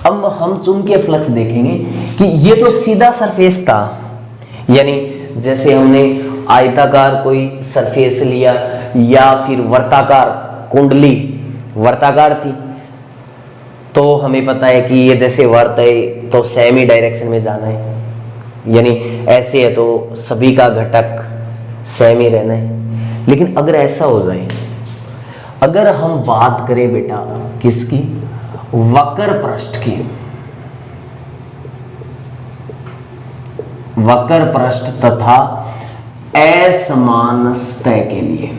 अब हम चुंबकीय फ्लक्स देखेंगे कि ये तो सीधा सरफेस था, यानी जैसे हमने आयताकार कोई सरफेस लिया या फिर वर्ताकार, कुंडली वर्ताकार थी, तो हमें पता है कि ये जैसे वर्त है तो सेमी डायरेक्शन में जाना है, यानी ऐसे है तो सभी का घटक सेम ही रहना है। लेकिन अगर ऐसा हो जाए, अगर हम बात करें बेटा किसकी? वक्र पृष्ठ की। वक्र पृष्ठ तथा असमान सतह के लिए,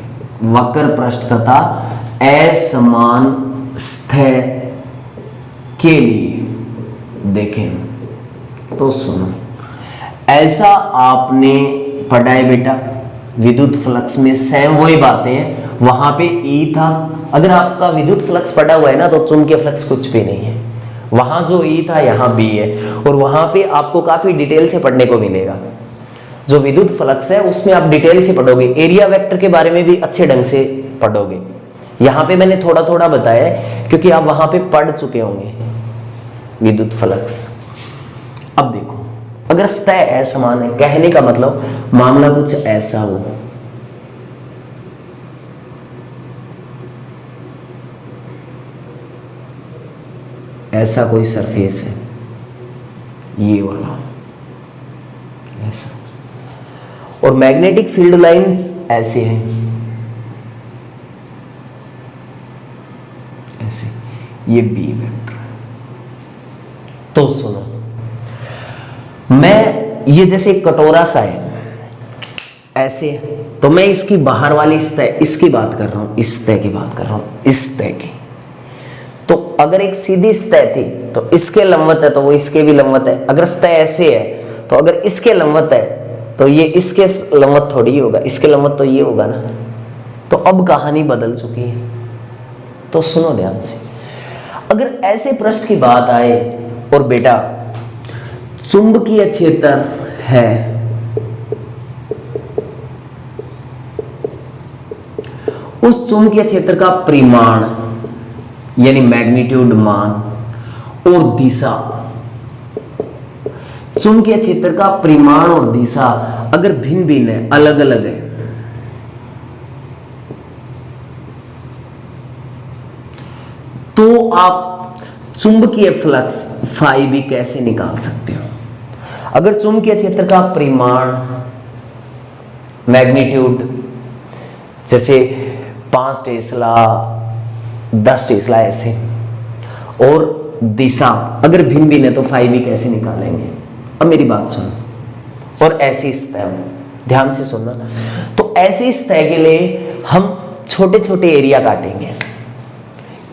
वक्र पृष्ठ तथा असमान सतह के लिए देखें तो सुनो, ऐसा आपने पढ़ा है बेटा विद्युत फ्लक्स में, सेम वही बातें हैं। वहां पे ई था, अगर आपका विद्युत फ्लक्स पढ़ा हुआ है ना तो चुंबकीय फ्लक्स कुछ भी नहीं है। वहां जो ई था यहाँ बी है, और वहां पे आपको काफी डिटेल से पढ़ने को मिलेगा। जो विद्युत फ्लक्स है उसमें आप डिटेल से पढ़ोगे, एरिया वेक्टर के बारे में भी अच्छे ढंग से पढ़ोगे। यहाँ पे मैंने थोड़ा थोड़ा बताया है क्योंकि आप वहां पे पढ़ चुके होंगे विद्युत फ्लक्स। अब देखो, अगर सतह असमान है, कहने का मतलब मामला कुछ ऐसा हो, ऐसा कोई सरफेस है, ये वाला ऐसा, और मैग्नेटिक फील्ड लाइंस ऐसे हैं, ऐसे, ये बी वेक्टर है। तो सुनो, मैं ये जैसे एक कटोरा सा है ऐसे, तो मैं इसकी बाहर वाली सतह, इसकी बात कर रहा हूं, इस सतह की बात कर रहा हूं, इस सतह की। तो अगर एक सीधी सतह थी तो इसके लंबवत है तो वो इसके भी लंबवत है। अगर सतह ऐसे है तो अगर इसके लंबवत है तो ये इसके लंबवत थोड़ी ही होगा, इसके लंबवत तो ये होगा ना। तो अब कहानी बदल चुकी है, तो सुनो ध्यान से। अगर ऐसे पृष्ठ की बात आए और बेटा चुंबकीय क्षेत्र है, उस चुंबकीय क्षेत्र का परिमाण यानी मैग्नीट्यूड मान और दिशा, चुंबकीय क्षेत्र का परिमाण और दिशा अगर भिन्न भिन्न है, अलग अलग है, तो आप चुंबकीय फ्लक्स फाई भी कैसे निकाल सकते हो। अगर चुंबकीय क्षेत्र का परिमाण मैग्नीट्यूड जैसे 5 टेस्ला 10 टेस्ला ऐसे, और दिशा अगर भिन्न भिन्न है तो फाई भी कैसे निकालेंगे। अब मेरी बात सुनो, और ऐसी सतह, ध्यान से सुनना। तो ऐसी सतह के लिए हम छोटे छोटे एरिया काटेंगे।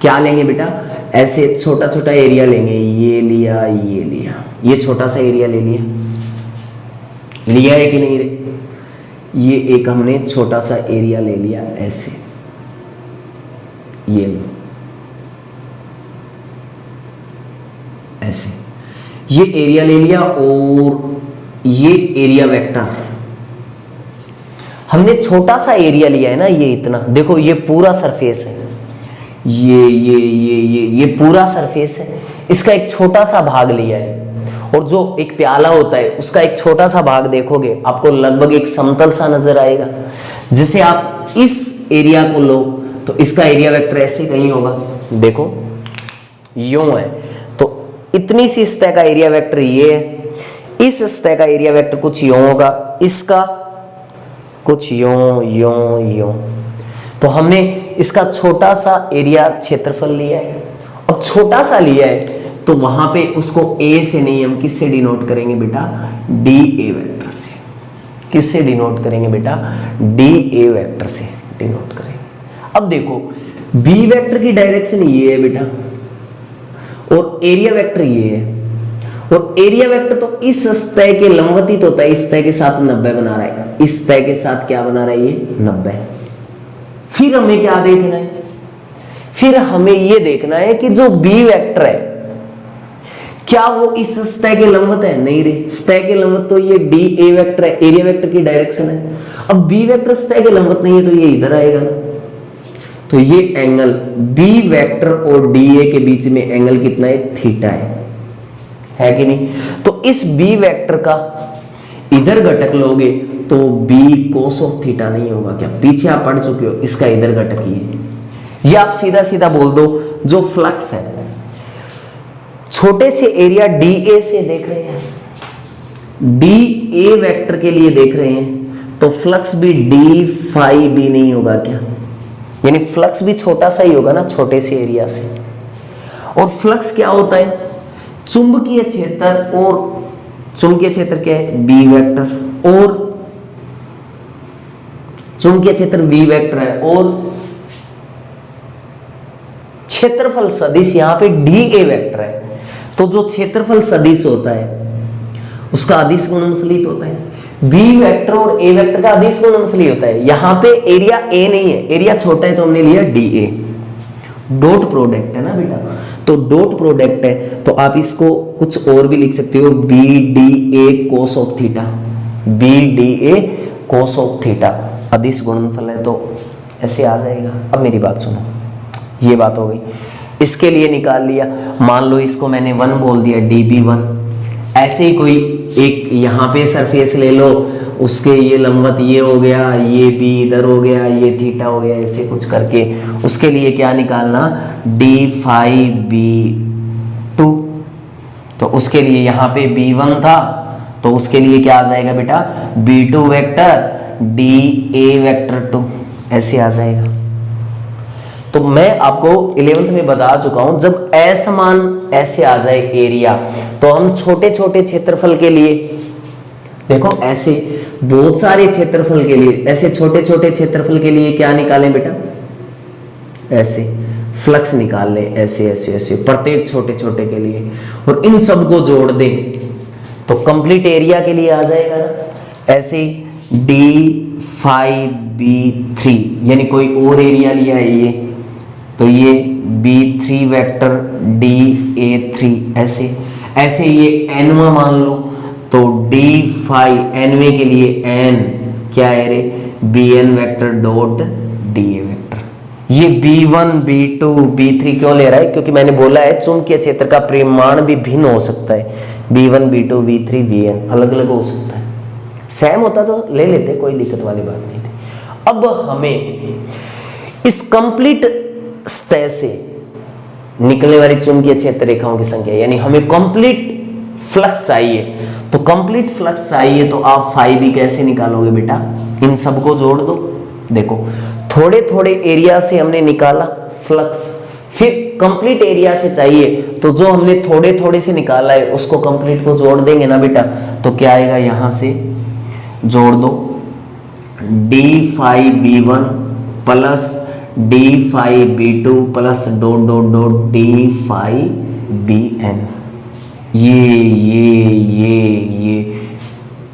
क्या लेंगे बेटा, ऐसे छोटा छोटा एरिया लेंगे, ये लिया ये लिया, ये छोटा सा एरिया ले लिया, लिया है कि नहीं रे, ये एक हमने छोटा सा एरिया ले लिया ऐसे, ये लो ऐसे, ये एरिया ले लिया, और ये एरिया वेक्टर हमने छोटा सा एरिया लिया है ना, ये इतना देखो, ये पूरा सरफेस है, ये पूरा सरफेस है, इसका एक छोटा सा भाग लिया है, और जो एक प्याला होता है उसका एक छोटा सा भाग देखोगे आपको लगभग एक समतल सा नजर आएगा। जैसे आप इस एरिया को लो तो इसका एरिया वेक्टर ऐसे कहीं होगा, देखो यूं है, तो इतनी सी सतह का एरिया वेक्टर ये है, इस सतह का एरिया वेक्टर कुछ यूं होगा, इसका कुछ यूं यूं यूं। तो हमने इसका छोटा सा एरिया क्षेत्रफल लिया है। अब छोटा सा लिया है तो वहां पे उसको ए से नहीं, हम किससे डिनोट करेंगे बेटा, डी ए वेक्टर से। किससे डिनोट करेंगे बेटा, डी ए वेक्टर से डिनोट करेंगे। अब देखो बी वेक्टर की डायरेक्शन ये है बेटा, और एरिया वेक्टर ये है, और एरिया वेक्टर तो इस सतह के लंबवत होता है, इस सतह के साथ 90 बना रहा है, इस सतह के साथ क्या बना रहा है, ये 90। फिर हमें क्या देखना है, फिर हमें ये देखना है कि जो बी वेक्टर है क्या वो इस सतह के लंबवत है, नहीं रे, सतह के लंबवत तो ये डी ए वेक्टर है, एरिया वेक्टर की डायरेक्शन है। अब बी वेक्टर सतह के लंबवत नहीं है तो ये इधर आएगा ना, तो ये एंगल बी वेक्टर और डी ए के बीच में एंगल कितना है, थीटा है कि नहीं। तो इस बी वेक्टर का इधर घटक लोगे तो बी कोस ऑफ थीटा नहीं होगा क्या, पीछे आप पढ़ चुके हो, इसका इधर घटक ये आप सीधा सीधा बोल दो। जो फ्लक्स है छोटे से एरिया डी ए से देख रहे हैं, डी ए वेक्टर के लिए देख रहे हैं, तो फ्लक्स भी डी फाई भी नहीं होगा क्या, यानी फ्लक्स भी छोटा सा ही होगा ना, छोटे से एरिया से। और फ्लक्स क्या होता है, चुंबकीय क्षेत्र और चुंबकीय क्षेत्र क्या है, बी वेक्टर, और चुंबकीय क्षेत्र बी वेक्टर है, और क्षेत्रफल सदिश यहां पे डी ए वेक्टर है। तो जो क्षेत्रफल सदिश होता है उसका अदिश गुणनफलित होता है, बी वेक्टर और ए वेक्टर का अदिश गुणनफली होता है। यहां पे एरिया ए नहीं है, एरिया छोटा है तो हमने लिया डी ए। डॉट प्रोडक्ट है ना बेटा, तो डॉट प्रोडक्ट है तो आप इसको कुछ और भी लिख सकते हो, B D A cos of theta, B D A cos of theta अदिश गुणनफल है, तो ऐसे आ जाएगा। अब मेरी बात सुनो, ये बात हो गई, इसके लिए निकाल लिया। मान लो इसको मैंने 1 बोल दिया, db1। ऐसे ही कोई एक यहाँ पे सरफेस ले लो, उसके ये लंबवत ये हो गया, ये b इधर हो गया, ये थीटा हो गया, ऐसे कुछ करके उसके लिए क्या निकालना, d5b2। तो उसके लिए यहाँ पे b1 था तो उसके लिए क्या आ जाएगा बेटा, b2 वेक्टर da वेक्टर 2, ऐसे आ जाएगा। तो मैं आपको 11th में बता चुका हूं, जब असमान ऐसे आ जाए एरिया तो हम छोटे छोटे क्षेत्रफल के लिए, देखो ऐसे बहुत सारे क्षेत्रफल के लिए, ऐसे छोटे छोटे क्षेत्रफल के लिए क्या निकालें बेटा, ऐसे फ्लक्स निकाल लें, ऐसे ऐसे ऐसे प्रत्येक छोटे छोटे के लिए, और इन सब को जोड़ दें तो कंप्लीट एरिया के लिए आ जाएगा ना, ऐसे d5b3, यानी कोई और एरिया लिया है ये, तो ये b3 वेक्टर da3, ऐसे ऐसे ये nवा मान लो तो d5 nवे के लिए n क्या है रे, bn vector dot da vector. ये b1 b2 b3 क्यों ले रहा है, क्योंकि मैंने बोला है चुंबकीय क्षेत्र का परिमाण भी भिन्न हो सकता है, b1 b2 b3 bn अलग अलग हो सकता है, सेम होता तो ले लेते, कोई दिक्कत वाली बात नहीं थी। अब हमें इस कंप्लीट सतह से निकलने वाली चुंबकीय क्षेत्र रेखाओं की संख्या, यानी हमें कंप्लीट फ्लक्स चाहिए, तो कंप्लीट फ्लक्स चाहिए तो आप फाई भी कैसे निकालोगे बेटा, इन सबको जोड़ दो। देखो थोड़े थोड़े एरिया से हमने निकाला फ्लक्स, फिर कंप्लीट एरिया से चाहिए तो जो हमने थोड़े थोड़े से निकाला है उसको कंप्लीट को जोड़ देंगे ना बेटा, तो क्या आएगा, यहां से जोड़ दो d5b1 plus d5b2 plus dot dot dot d5bn। ये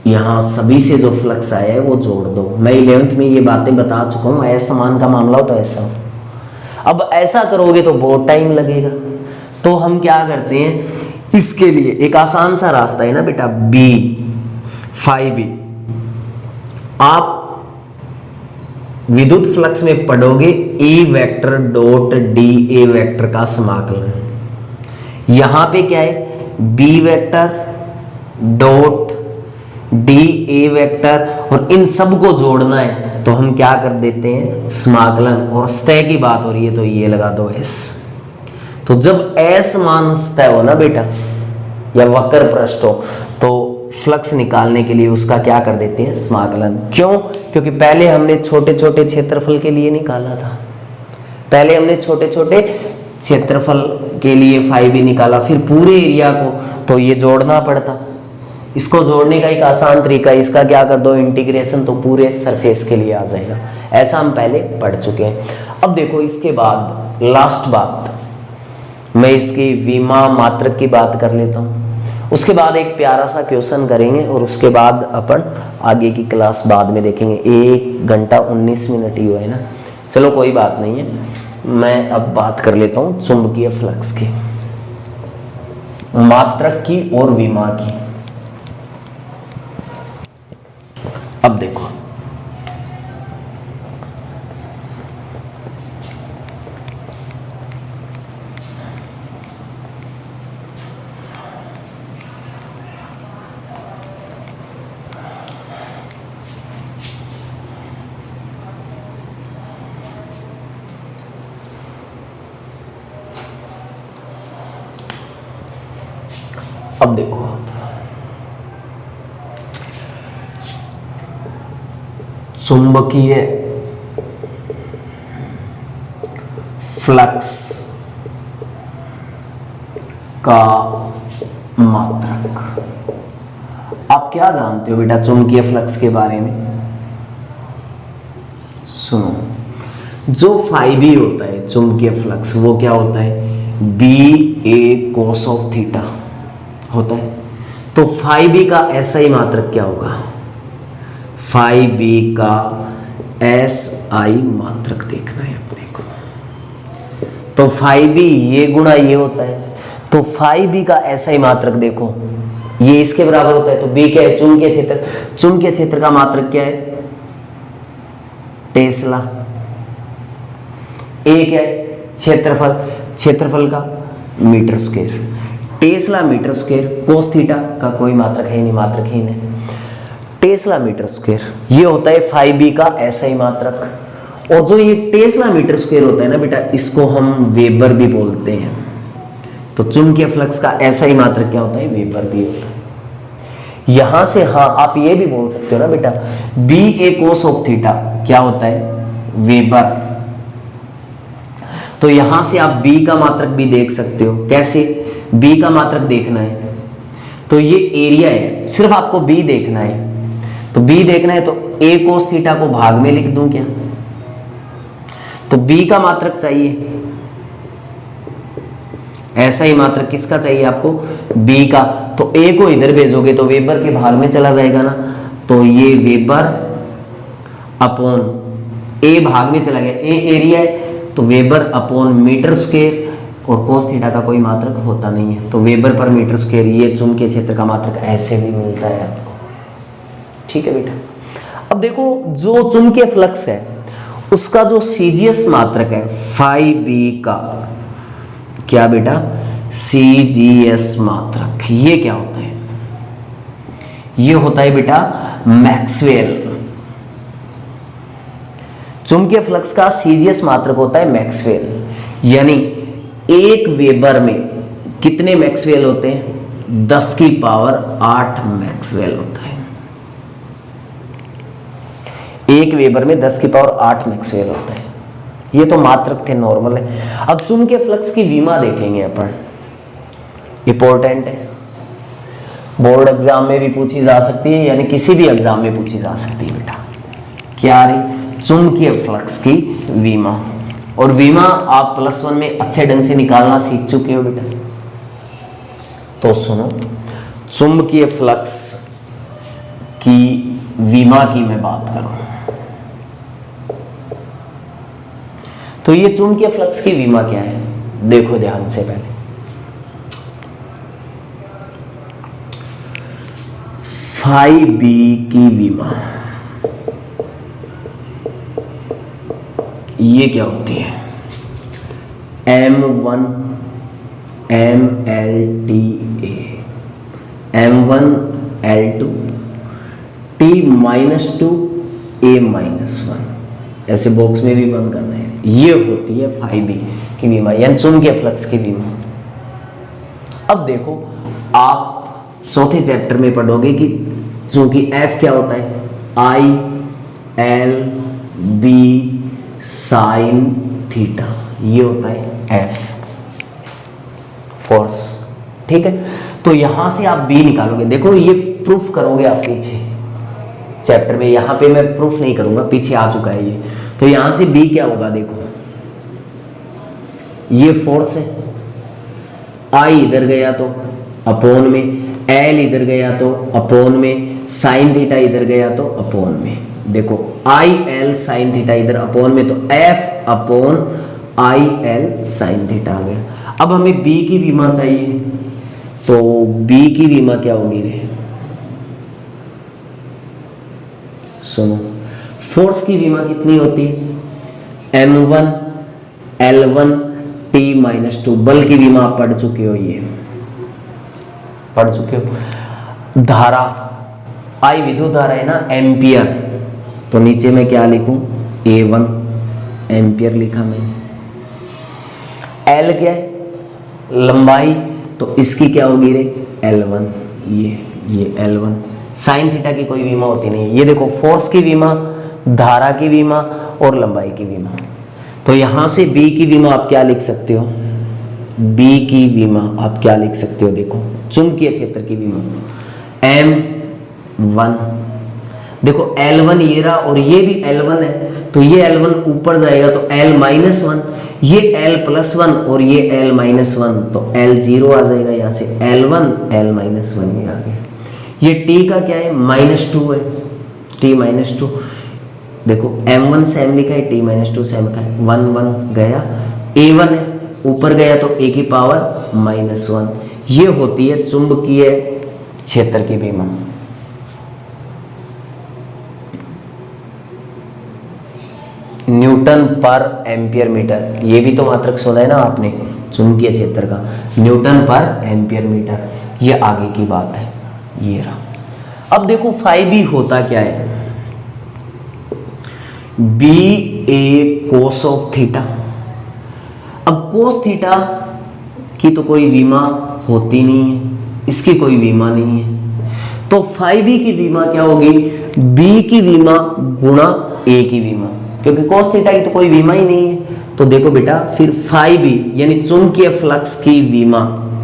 यहाँ सभी से जो फ्लक्स आया है वो जोड़ दो। मैं 11th में ये बातें बता चुका हूँ, असमान का मामला हो तो ऐसा हो। अब ऐसा करोगे तो बहुत टाइम लगेगा, तो हम क्या करते हैं, इसके लिए एक आसान सा रास्ता है ना बेटा, b5b, आप विद्युत फ्लक्स में पढ़ोगे E vector dot dA vector का समाकलन। यहां पे क्या है, B vector dot dA vector, और इन सब को जोड़ना है तो हम क्या कर देते हैं, समाकलन, और सतह की बात हो रही है तो ये लगा दो S। तो जब असमान सतह हो ना बेटा, या वक्र पृष्ठ हो, तो फ्लक्स निकालने के लिए उसका क्या कर देते हैं, समाकलन। क्यों, क्योंकि पहले हमने छोटे छोटे क्षेत्रफल के लिए निकाला था, पहले हमने छोटे छोटे क्षेत्रफल के लिए फाई भी निकाला, फिर पूरे एरिया को तो ये जोड़ना पड़ता। इसको जोड़ने का एक आसान तरीका है, इसका क्या कर दो इंटीग्रेशन, तो पूरे सरफेस के लिए आ जाएगा। ऐसा हम पहले पढ़ चुके हैं। अब देखो इसके बाद लास्ट बात, मैं इसकी विमा मात्रक की बात कर लेता हूँ, उसके बाद एक प्यारा सा क्वेश्चन करेंगे और उसके बाद अपन आगे की क्लास बाद में देखेंगे। 1 घंटा 19 मिनट ही हुआ है ना, चलो कोई बात नहीं है। मैं अब बात कर लेता हूँ चुंबकीय फ्लक्स की, मात्रक की और विमा की। अब देखो अब देखो चुंबकीय फ्लक्स का मात्रक क्या जानते हो बेटा चुंबकीय फ्लक्स के बारे में? सुनो, जो फाई बी होता है चुंबकीय फ्लक्स, वो क्या होता है? B A cos of theta होता है। तो फाई बी का ऐसा ही मात्रक क्या होगा? फाई बी का एस आई मात्रक देखना है अपने को। तो फाई बी ये गुणा ये होता है, तो फाई बी का ऐसा ही मात्रक देखो, ये इसके बराबर होता है। तो बी क्या है? चुंबकीय क्षेत्र। चुंबकीय क्षेत्र का मात्रक क्या है? टेस्ला। ए क्या है? क्षेत्रफल। क्षेत्रफल का metre square. Tesla metre square. Cos theta का कोई मात्रक है नहीं, मात्रकहीन है। टेस्ला मीटर स्क्वायर ये होता है फाई बी का ऐसा ही मात्रक। और जो ये टेस्ला मीटर स्क्वायर होता है ना बेटा, इसको हम वेबर भी बोलते हैं। तो चुंबकीय फ्लक्स का ऐसा ही मात्रक क्या होता है? वेबर भी होता है। यहां से हाँ आप ये भी बोल सकते हो ना बेटा, B A cos of theta क्या होता है? वेबर। तो यहां से आप बी का मात्रक भी देख सकते हो। कैसे? बी का मात्रक देखना है तो ये एरिया है, सिर्फ आपको बी देखना है। तो बी देखना है तो ए कोस थीटा को भाग में लिख दूं क्या? तो बी का मात्रक चाहिए, ऐसा ही मात्रक किसका चाहिए आपको? बी का। तो ए को इधर भेजोगे तो वेबर के भाग में चला जाएगा ना, तो ये वेबर अपॉन ए भाग में चला गया, ए एरिया है तो वेबर अपॉन मीटर स्क्वायर, और कोस थीटा का कोई मात्रक होता नहीं है, तो वेबर पर मीटर स्क्वायर। ये चुंबकीय क्षेत्र का मात्रक ऐसे भी मिलता है आपको। ठीक है बेटा। अब देखो जो चुंबकीय फ्लक्स है उसका जो सीजीएस मात्रक है फाई बी का, क्या बेटा? सीजीएस मात्रक। ये क्या होता है? ये होता है बेटा मैक्सवेल। चुंबकीय फ्लक्स का सीजीएस मात्रक होता है मैक्सवेल। यानी एक वेबर में कितने मैक्सवेल होते हैं? 10 की पावर 8 मैक्सवेल होता है। एक वेबर में 10 की पावर 8 मैक्सवेल होता है। ये तो मात्रक थे, नॉर्मल है। अब चुंबकीय फ्लक्स की विमा देखेंगे अपन, इंपॉर्टेंट है, बोर्ड एग्जाम में भी पूछी जा सकती है, यानी किसी भी एग्जाम में पूछी जा सकती है बेटा। क्या रही? चुंबकीय फ्लक्स की विमा। और विमा आप +1 में अच्छे ढंग से निकालना सीख चुके हो बेटा। तो सुनो, चुंबकीय फ्लक्स की विमा की मैं बात करूं तो ये चुंबकीय फ्लक्स की विमा क्या है? देखो ध्यान से, पहले फाई बी की विमा ये क्या होती है? M1 MLTA, M1 L2 T-2 A-1, ऐसे बॉक्स में भी बंद करना है। ये होती है फाई बी की विमा, यानी चुंबकीय फ्लक्स की विमा। अब देखो आप चौथे चैप्टर में पढ़ोगे कि चूंकि F क्या होता है? I L B sine theta, ये होता है F फोर्स। ठीक है, तो यहां से आप B निकालोगे। देखो ये प्रूफ करोगे आप पीछे चैप्टर में, यहां पे मैं प्रूफ नहीं करूंगा, पीछे आ चुका है ये। तो यहां से B क्या होगा? देखो ये फोर्स है, I इधर गया तो अपॉन में, L इधर गया तो अपॉन में, साइन थीटा इधर गया तो अपॉन में। देखो आई एल साइन थीटा इधर अपॉन में, तो F upon I L sine theta आ गया। अब हमें B की विमा चाहिए, तो B की विमा क्या होगी रे? सुनो, फोर्स की विमा कितनी होती है? M1 L1 T-2। बल की विमा आप पढ़ चुके हो, ये पढ़ चुके हो। धारा आई विद्युत धारा है ना, एम्पियर, तो नीचे में क्या लिखूं? A1 एम्पियर लिखा मैंने। L क्या है? लंबाई, तो इसकी क्या होगी रे? L1, ये L1। साइन थीटा की कोई विमा होती नहीं है। ये देखो फोर्स की विमा, धारा की विमा और लंबाई की विमा। तो यहां से B की विमा आप क्या लिख सकते हो? B की विमा आप क्या लिख सकते हो? देखो चुंबकीय क्षेत्र की विमा M 1। देखो L1 ये रहा और ये भी L1 है, तो ये L1 ऊपर जाएगा तो L माइनस 1, ये L प्लस 1 और ये L माइनस 1, तो L 0 आ जाएगा यहाँ से, L1 L माइनस 1 ये आ गया। ये T का क्या है, -2 है, T -2। देखो M1 सेम लिखा है, T -2 सेम लिखा है, 1 1 गया, A1 है ऊपर गया तो A की पावर -1। ये होती है चुंबकीय क्षेत्र की विमा। न्यूटन पर एम्पियर मीटर, ये भी तो मात्रक सुना है ना आपने चुंबकीय क्षेत्र का, न्यूटन पर एम्पियर मीटर, ये आगे की बात है। ये रहा। अब देखो फाई होता क्या है, B A cos of theta. अब कोस थीटा की तो कोई विमा होती नहीं है, इसकी कोई विमा नहीं है, तो फाई बी की विमा क्या होगी, बी की विमा गुणा ए की विमा, क्योंकि कोस थीटा की तो कोई विमा ही नहीं है। तो देखो बेटा फिर फाई बी यानी चुंबकीय फ्लक्स की विमा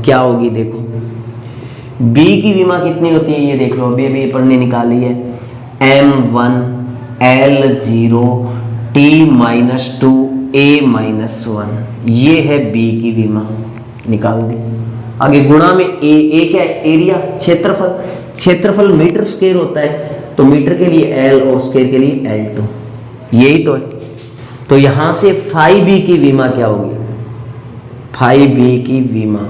क्या होगी, देखो बी की विमा कितनी होती है ये देख लो, अभी अपन ने निकाली है, M1 L0 T-2 A-1, ये है बी की विमा, निकाल दी। आगे गुणा में ए क्या है, एरिया, क्षेत्रफल, क्षेत्रफल मीटर स्क्वायर होता है, तो मीटर के लिए L और स्क्वायर के लिए L2, यही तो है। तो यहां से फाई बी की विमा क्या होगी, फाई बी की विमा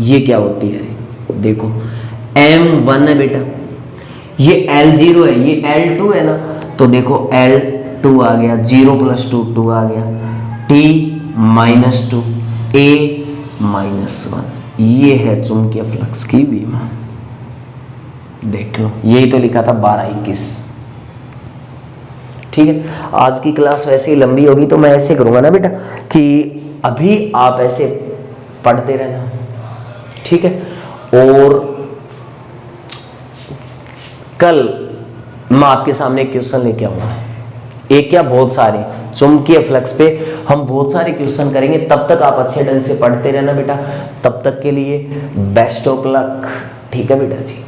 ये क्या होती है, देखो M1 है बेटा, ये L0 है, ये L2 है ना, तो देखो L2 आ गया, 0 + 2 2 आ गया, T-2 A-1, ये है चुंबकीय फ्लक्स की विमा। देख लो यही तो लिखा था 12-21। ठीक है, आज की क्लास वैसे ही लंबी होगी तो मैं ऐसे करूंगा ना बेटा कि अभी आप ऐसे पढ़ते रहना, ठीक है, और कल मैं आपके सामने एक क्वेश्चन लेके आऊंगा, एक क्या बहुत सारे चुंबकीय फ्लक्स पे हम बहुत सारे क्वेश्चन करेंगे। तब तक आप अच्छे ढंग से पढ़ते रहना बेटा, तब तक के लिए बेस्ट ऑफ लक। ठीक है बेटा जी।